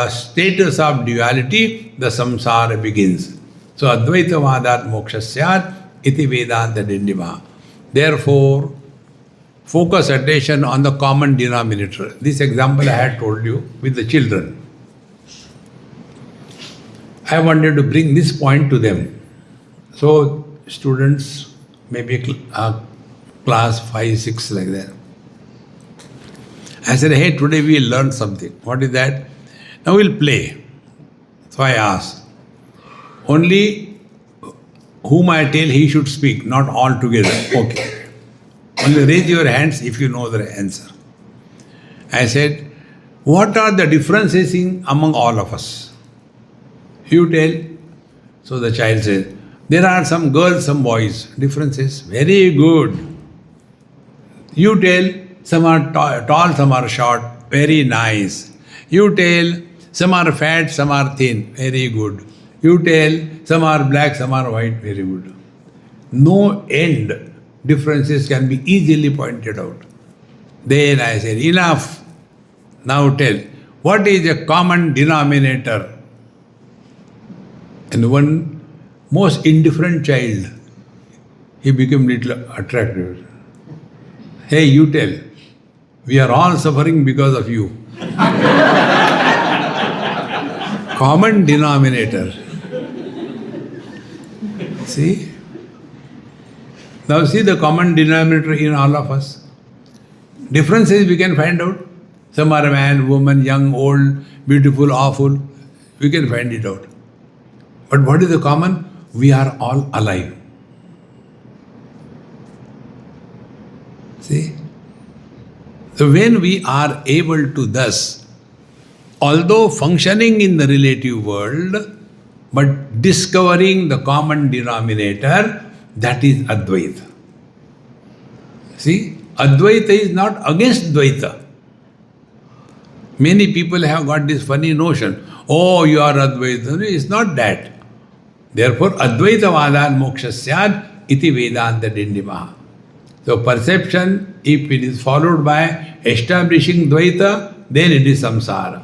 Speaker 2: status of duality, the samsara begins. So Advaitavadat Mokshasyat iti Vedanta Dindimah. Therefore, focus attention on the common denominator. This example I had told you with the children. I wanted to bring this point to them. So students, maybe class 5, 6 like that. I said, hey, today we will learn something. What is that? Now we'll play. So I asked, only whom I tell he should speak, not all together. Okay. Only raise your hands if you know the answer. I said, what are the differences among all of us? You tell. So the child says, there are some girls, some boys. Differences. Very good. You tell, some are tall, some are short. Very nice. You tell, some are fat, some are thin, very good. You tell, some are black, some are white, very good. No end differences can be easily pointed out. Then I said, enough. Now tell, what is a common denominator? And one most indifferent child, he became little attractive. Hey, you tell, we are all suffering because of you. Common denominator. See? Now see the common denominator in all of us. Differences we can find out. Some are man, woman, young, old, beautiful, awful. We can find it out. But what is the common? We are all alive. See? So when we are able to thus, although functioning in the relative world, but discovering the common denominator, that is Advaita. See? Advaita is not against Dvaita. Many people have got this funny notion, oh, you are Advaita. No, it's not that. Therefore, Advaita Vadan Moksha Syad iti Vedanta Dindimah. So perception, if it is followed by establishing Dvaita, then it is samsara.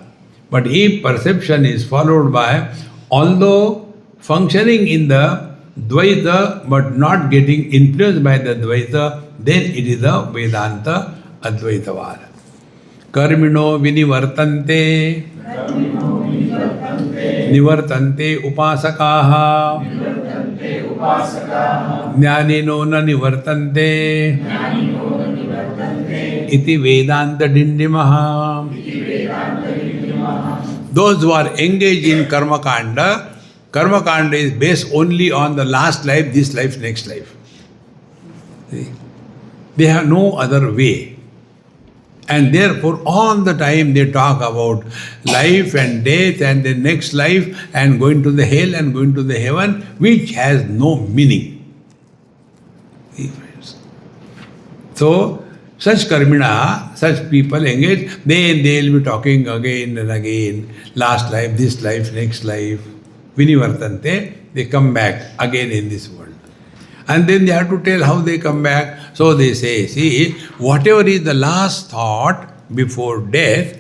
Speaker 2: But if perception is followed by, although functioning in the Dvaita but not getting influenced by the Dvaita, then it is the Vedanta Advaitavada. Karmino vinivartante nivartante upasakaha jnanino na nivartante iti Vedanta Dindimaha. Those who are engaged in karma kanda is based only on the last life, this life, next life. See? They have no other way. And therefore, all the time they talk about life and death and the next life and going to the hell and going to the heaven, which has no meaning. See, friends? So, such karmina, such people engage, then they will be talking again and again, last life, this life, next life. Vinivartante, they come back again in this world. And then they have to tell how they come back. So they say, see, whatever is the last thought before death,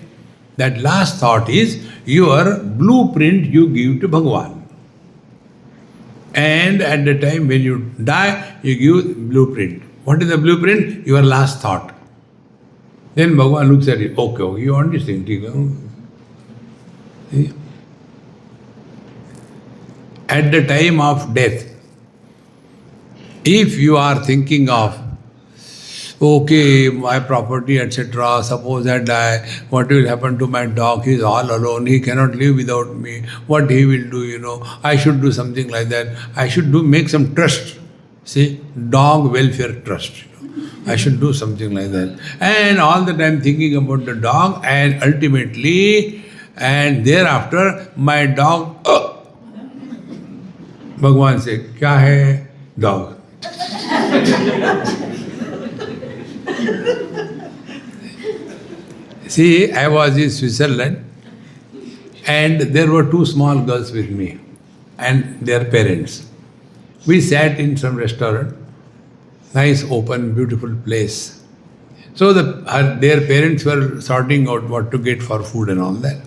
Speaker 2: that last thought is your blueprint you give to Bhagavan. And at the time when you die, you give blueprint. What is the blueprint? Your last thought. Then Bhagavan looks at it. Okay, you understand. See? At the time of death, if you are thinking of, okay, my property, etc., suppose I die, what will happen to my dog? He is all alone, he cannot live without me. What he will do, I should do something like that. I should make some trust. See, dog welfare trust. I should do something like that. And all the time thinking about the dog, and ultimately, and thereafter, my dog, Bhagavan said, kya hai? Dog. See, I was in Switzerland and there were two small girls with me and their parents. We sat in some restaurant, nice, open, beautiful place. So their parents were sorting out what to get for food and all that.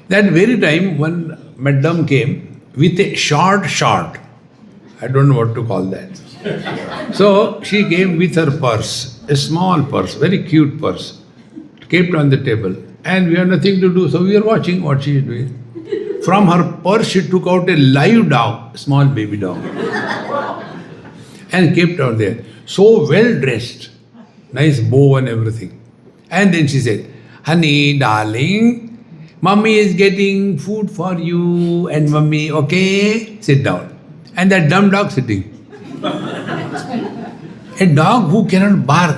Speaker 2: That very time, one madam came with a short, I don't know what to call that. So she came with her purse, a small purse, very cute purse, kept on the table. And we had nothing to do, so we were watching what she is doing. From her purse, she took out a live dog, a small baby dog, and kept out there. So well dressed, nice bow and everything. And then she said, honey, darling, Mummy is getting food for you, and Mummy, okay, sit down. And that dumb dog sitting. A dog who cannot bark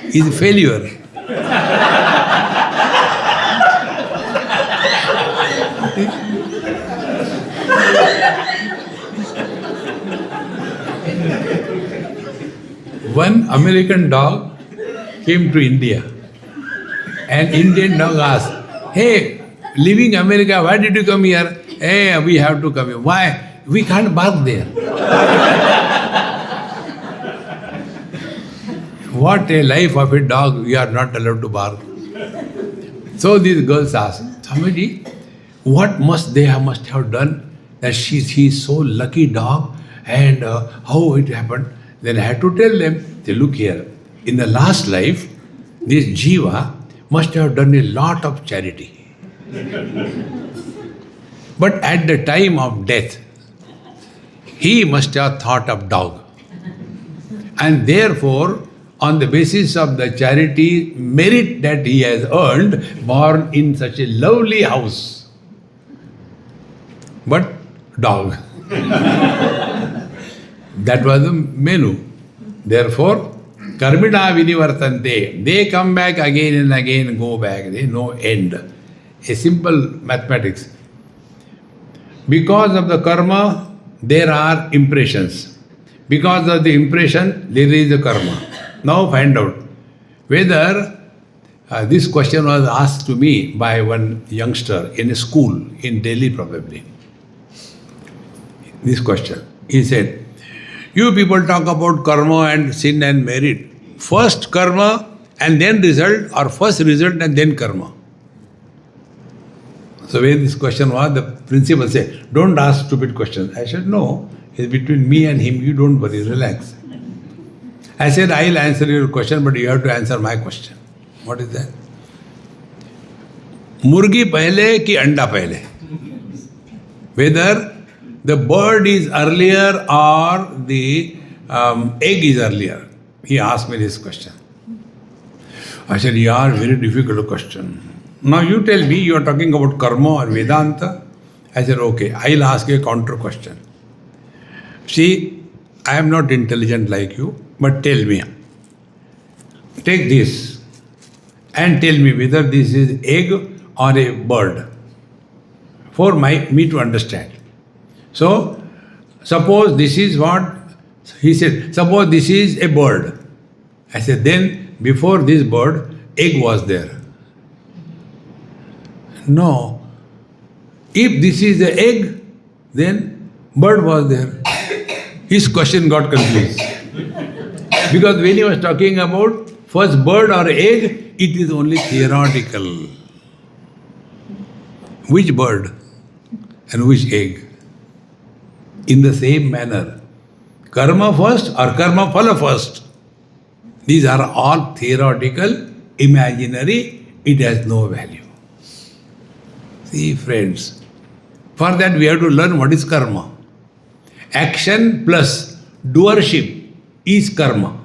Speaker 2: is a failure. One American dog came to India, and Indian dog asked, Hey, leaving America, why did you come here? Hey, we have to come here. Why? We can't bark there. What a life of a dog, we are not allowed to bark. So these girls ask, Swamiji, what must have done that she's so lucky dog, and how it happened? Then I had to tell them, say, look here, in the last life, this Jiva must have done a lot of charity. But at the time of death, he must have thought of dog. And therefore, on the basis of the charity merit that he has earned, born in such a lovely house. But dog. That was the menu. Therefore, karmida vinivartante. They come back again and again, go back. There is no end. A simple mathematics. Because of the karma, there are impressions. Because of the impression, there is a karma. Now find out whether this question was asked to me by one youngster in a school in Delhi probably. This question. He said, you people talk about karma and sin and merit. First karma and then result, or first result and then karma? So when this question was, the principal said, don't ask stupid questions. I said, no, it's between me and him, you don't worry, relax. I said, I'll answer your question, but you have to answer my question. What is that? Murgi pehle ki anda pehle? Whether the bird is earlier or the egg is earlier. He asked me this question. I said, yeah, very difficult question. Now you tell me, you are talking about karma or Vedanta. I said, okay, I'll ask you a counter question. See, I am not intelligent like you, but tell me, take this and tell me whether this is egg or a bird for me to understand. So, suppose this is what, he said, suppose this is a bird. I said, then before this bird, egg was there. No. If this is the egg, then bird was there. His question got confused. Because when he was talking about first bird or egg, it is only theoretical. Which bird and which egg? In the same manner, karma first or karma phala first. These are all theoretical, imaginary, it has no value. See, friends, for that we have to learn what is karma. Action plus doership is karma.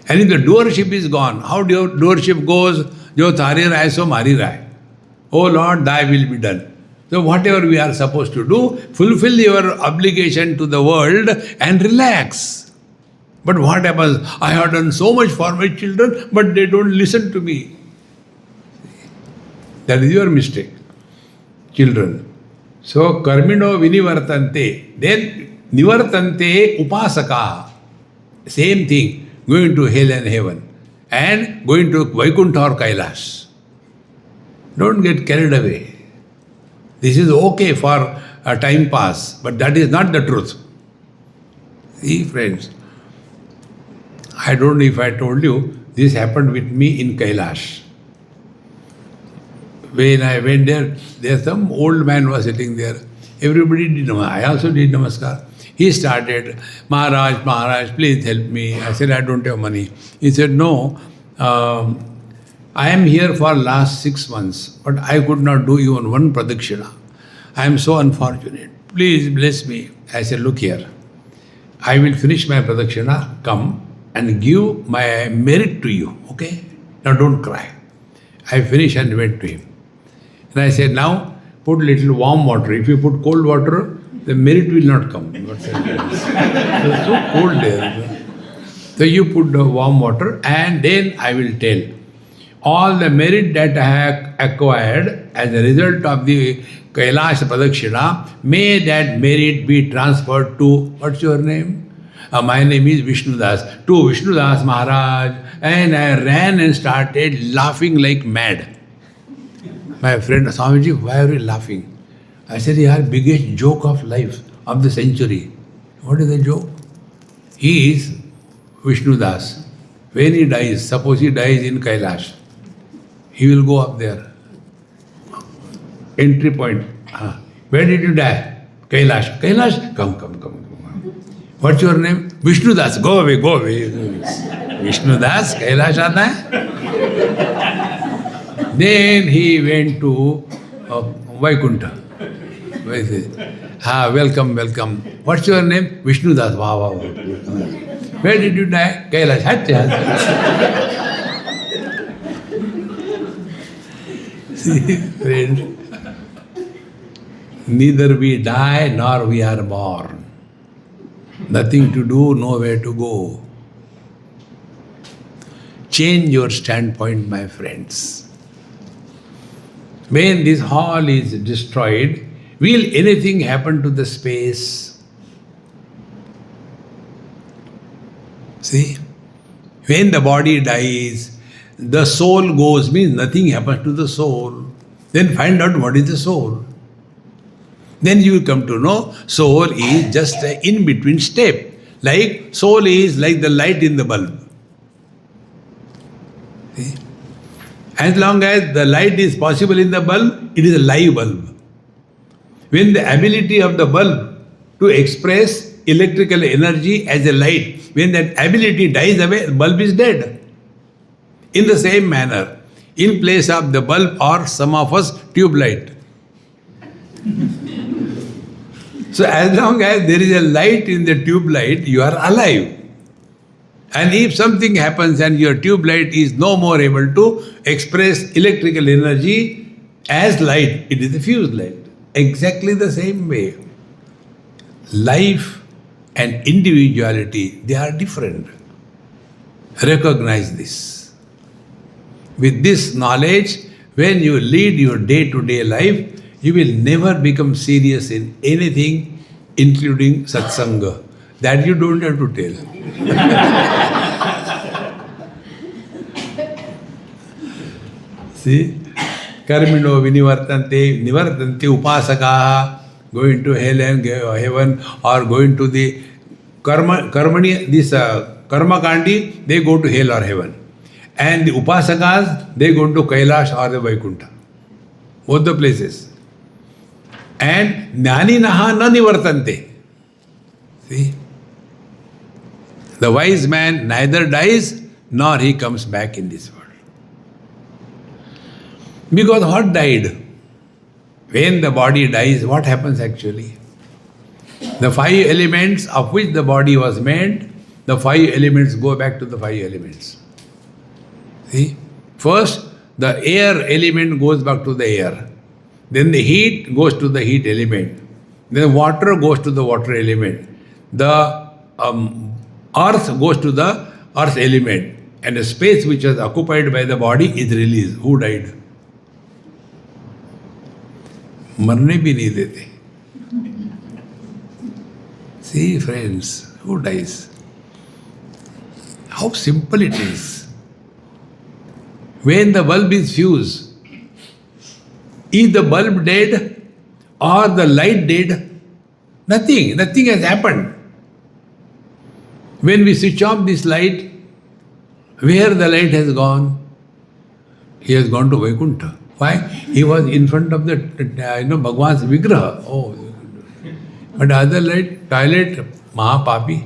Speaker 2: And if the doership is gone, how doership goes? Jo thari rahe so mari rahe. Oh Lord, thy will be done. So whatever we are supposed to do, fulfill your obligation to the world and relax. But what happens? I have done so much for my children, but they don't listen to me. That is your mistake. Children. So, karmino vinivartante. Then, nivartante upasaka. Same thing. Going to hell and heaven. And going to Vaikuntha or Kailash. Don't get carried away. This is okay for a time pass, but that is not the truth. See, friends, I don't know if I told you, this happened with me in Kailash. When I went there some old man was sitting there. Everybody did namaskar. I also did namaskar. He started, Maharaj, please help me. I said, I don't have money. He said, no, I am here for last 6 months, but I could not do even one pradakshina. I am so unfortunate. Please bless me. I said, look here. I will finish my pradakshina, come and give my merit to you, okay? Now don't cry. I finished and went to him. And I said, now put little warm water. If you put cold water, the merit will not come. It's so cold there. So you put the warm water and then I will tell. All the merit that I have acquired as a result of the Kailash Pradakshina, may that merit be transferred to, what's your name? My name is Vishnudas. To Vishnudas Maharaj. And I ran and started laughing like mad. My friend, Swamiji, why are you laughing? I said, yeah, biggest joke of life, of the century. What is the joke? He is Vishnu Das. When he dies, suppose he dies in Kailash, he will go up there. Entry point. Where did you die? Kailash. Kailash? Come. What's your name? Vishnu Das. Go away. Vishnu Das, Kailash aata hai? Then he went to Vaikuntha. Welcome. What's your name? Vishnu Das. Wow. Where did you die? Kailash. See, friend, neither we die nor we are born. Nothing to do, nowhere to go. Change your standpoint, my friends. When this hall is destroyed, will anything happen to the space? See? When the body dies, the soul goes, means nothing happens to the soul. Then find out what is the soul. Then you will come to know soul is just an in-between step. Like soul is like the light in the bulb. See? As long as the light is possible in the bulb, it is a live bulb. When the ability of the bulb to express electrical energy as a light, when that ability dies away, the bulb is dead. In the same manner, in place of the bulb or some of us tube light. So as long as there is a light in the tube light, you are alive. And if something happens and your tube light is no more able to express electrical energy as light, it is a fused light. Exactly the same way. Life and individuality, they are different. Recognize this. With this knowledge, when you lead your day-to-day life, you will never become serious in anything, including satsanga. That you don't have to tell. See? Karmino vinivartante, nivartante upasakaha, going to hell and heaven, or going to the karmani, this karma kandi, they go to hell or heaven. And the upasakas, they go to Kailash or the Vaikuntha. Both the places. And jnani naha na nivartante. See? The wise man neither dies nor he comes back in this world. Because what died? When the body dies, what happens actually? The five elements of which the body was made, the five elements go back to the five elements. See? First, the air element goes back to the air. Then the heat goes to the heat element. Then water goes to the water element. The earth goes to the earth element. And the space which was occupied by the body is released. Who died? मरने भी नहीं देते. See, friends, who dies? How simple it is. When the bulb is fused, is the bulb dead or the light dead? Nothing has happened. When we switch off this light, where the light has gone? He has gone to Vaikuntha. Why? He was in front of the Bhagwan's Vigraha. Oh, but other light, toilet, Mahapapi.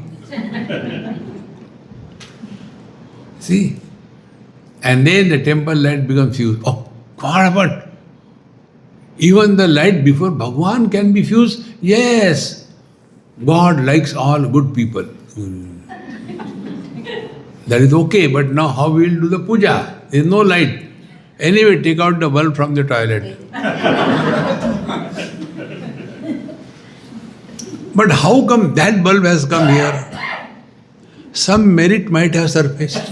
Speaker 2: See? And then the temple light becomes fused. Oh, what happened? Even the light before Bhagwan can be fused? Yes. God likes all good people. That is okay, but now how we will do the puja? There is no light. Anyway, take out the bulb from the toilet. But how come that bulb has come here? Some merit might have surfaced.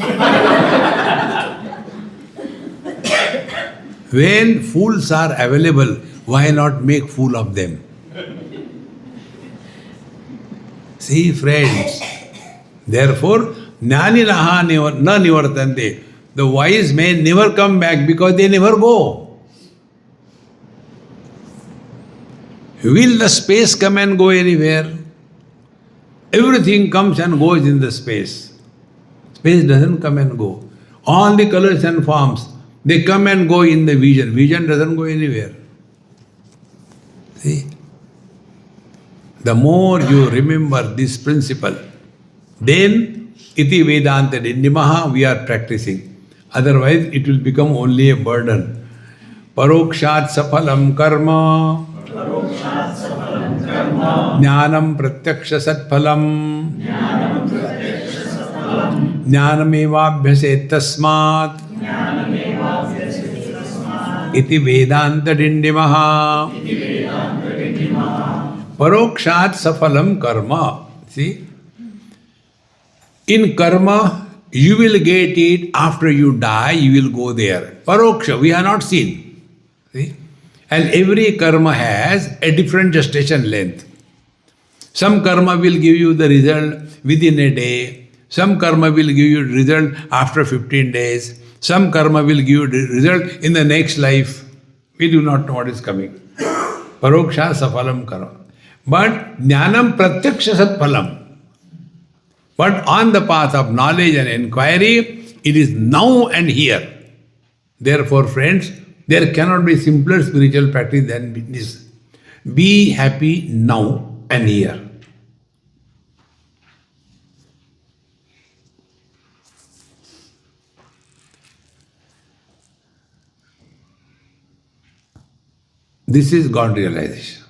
Speaker 2: When fools are available, why not make fool of them? See, friends, therefore, jnani naha na nivartante. The wise men never come back because they never go. Will the space come and go anywhere? Everything comes and goes in the space. Space doesn't come and go. All the colors and forms, they come and go in the vision. Vision doesn't go anywhere. See? The more you remember this principle, then iti Vedanta Dindimah we are practicing. Otherwise it will become only a burden. Parokshat sapalam karma Jnanam pratyaksha satphalam Jnanamevabhyaset tasmat Iti Vedanta Dindimaha Parokshat safalam karma. See? In karma, you will get it after you die, you will go there. Paroksha, we have not seen. See? And every karma has a different gestation length. Some karma will give you the result within a day. Some karma will give you result after 15 days. Some karma will give you the result in the next life. We do not know what is coming. Paroksha safalam karma. But jnanam pratyaksha satphalam. But on the path of knowledge and inquiry, it is now and here. Therefore, friends, there cannot be simpler spiritual practice than this. Be happy now and here. This is God realization.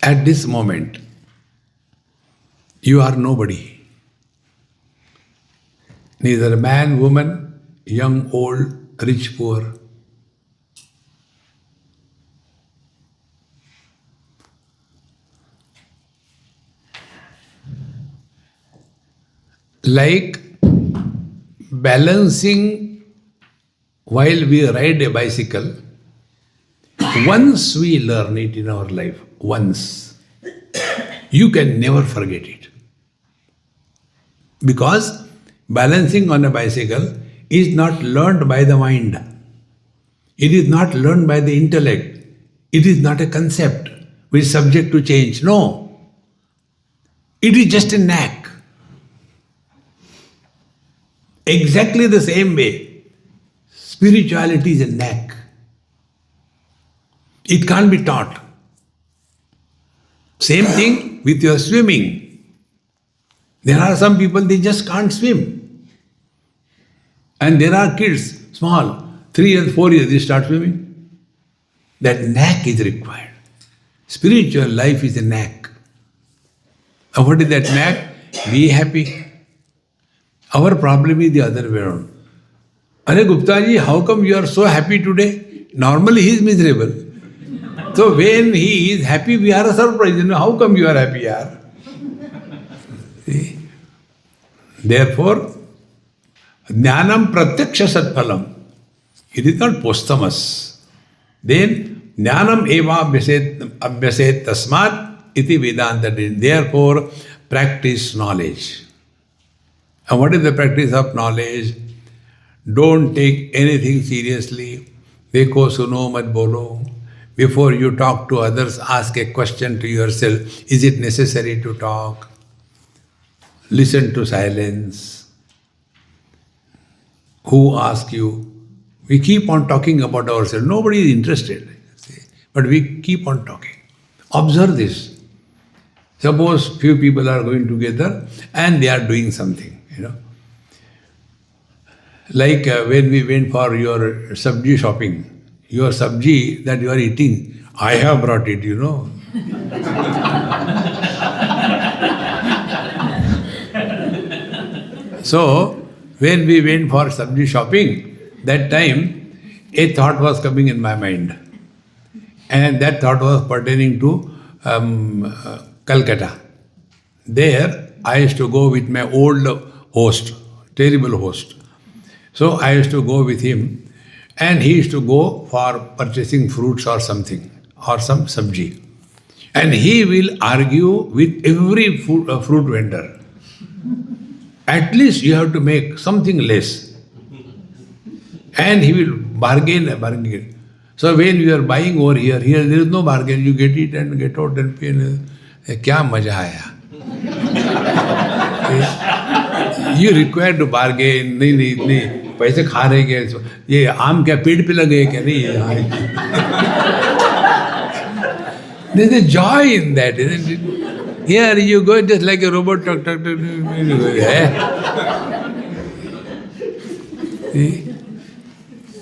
Speaker 2: At this moment, you are nobody. Neither man, woman, young, old, rich, poor. Like balancing while we ride a bicycle, once we learn it in our life, once, you can never forget it. Because balancing on a bicycle is not learned by the mind. It is not learned by the intellect. It is not a concept which is subject to change. No. It is just a knack. Exactly the same way, spirituality is a knack. It can't be taught. Same thing with your swimming. There are some people, they just can't swim. And there are kids, small, 3 years, 4 years, they start swimming. That knack is required. Spiritual life is a knack. And what is that knack? Be happy. Our problem is the other way around. Are Gupta ji, how come you are so happy today? Normally he is miserable. So when he is happy, we are surprised. You know, how come you are happy, yaar? See? Therefore, jnanam pratyaksha satphalam. It is not posthumous. Then, jnanam eva abhyaset tasmat iti vedanta. Therefore, practice knowledge. And what is the practice of knowledge? Don't take anything seriously. Dekho suno mat bolo. Before you talk to others, ask a question to yourself. Is it necessary to talk? Listen to silence. Who asks you? We keep on talking about ourselves. Nobody is interested. But we keep on talking. Observe this. Suppose few people are going together and they are doing something. Like when we went for your sabji shopping, your sabji that you are eating, I have brought it, So, when we went for sabji shopping, that time a thought was coming in my mind. And that thought was pertaining to Calcutta. There, I used to go with my old host, terrible host. So I used to go with him and he used to go for purchasing fruits or something, or some sabji. And he will argue with every fruit vendor. At least you have to make something less. And he will bargain. So when you are buying over here there is no bargain. You get it and get out and pay. क्या मजा आया? You require to bargain. नहीं इतने पैसे खा रहे क्या? ये आम क्या पेड़ पे लगे क्या? नहीं. There is a joy in that, isn't it? Here you go just like a robot. See?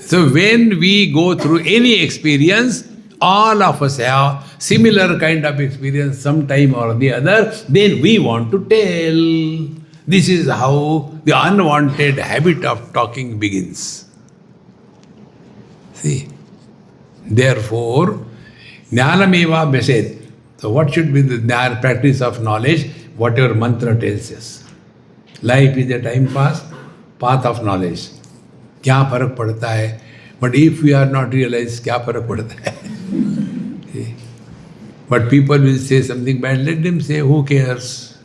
Speaker 2: So when we go through any experience, all of us have similar kind of experience sometime or the other, then we want to tell. This is how the unwanted habit of talking begins. See? Therefore, Jnanameva Besed. So what should be the practice of knowledge? Whatever mantra tells us. Life is a time pass, path of knowledge. क्या फर्क पड़ता है? But if we are not realized, क्या फर्क पड़ता है? But people will say something bad, let them say, who cares?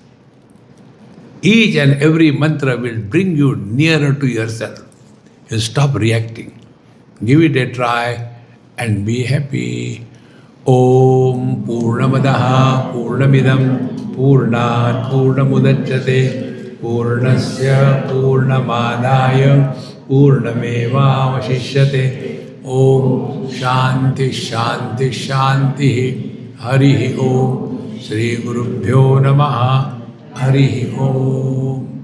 Speaker 2: Each and every mantra will bring you nearer to yourself. You stop reacting. Give it a try and be happy. Om Purnamadaha Purnamidam Purnat Purnamudachyate Purnasya Purnamadaya Purnameva Vashishyate. Om Shanti Shanti Shanti. Harihi Om. Shri Gurubhyo Namaha. Harihi Om.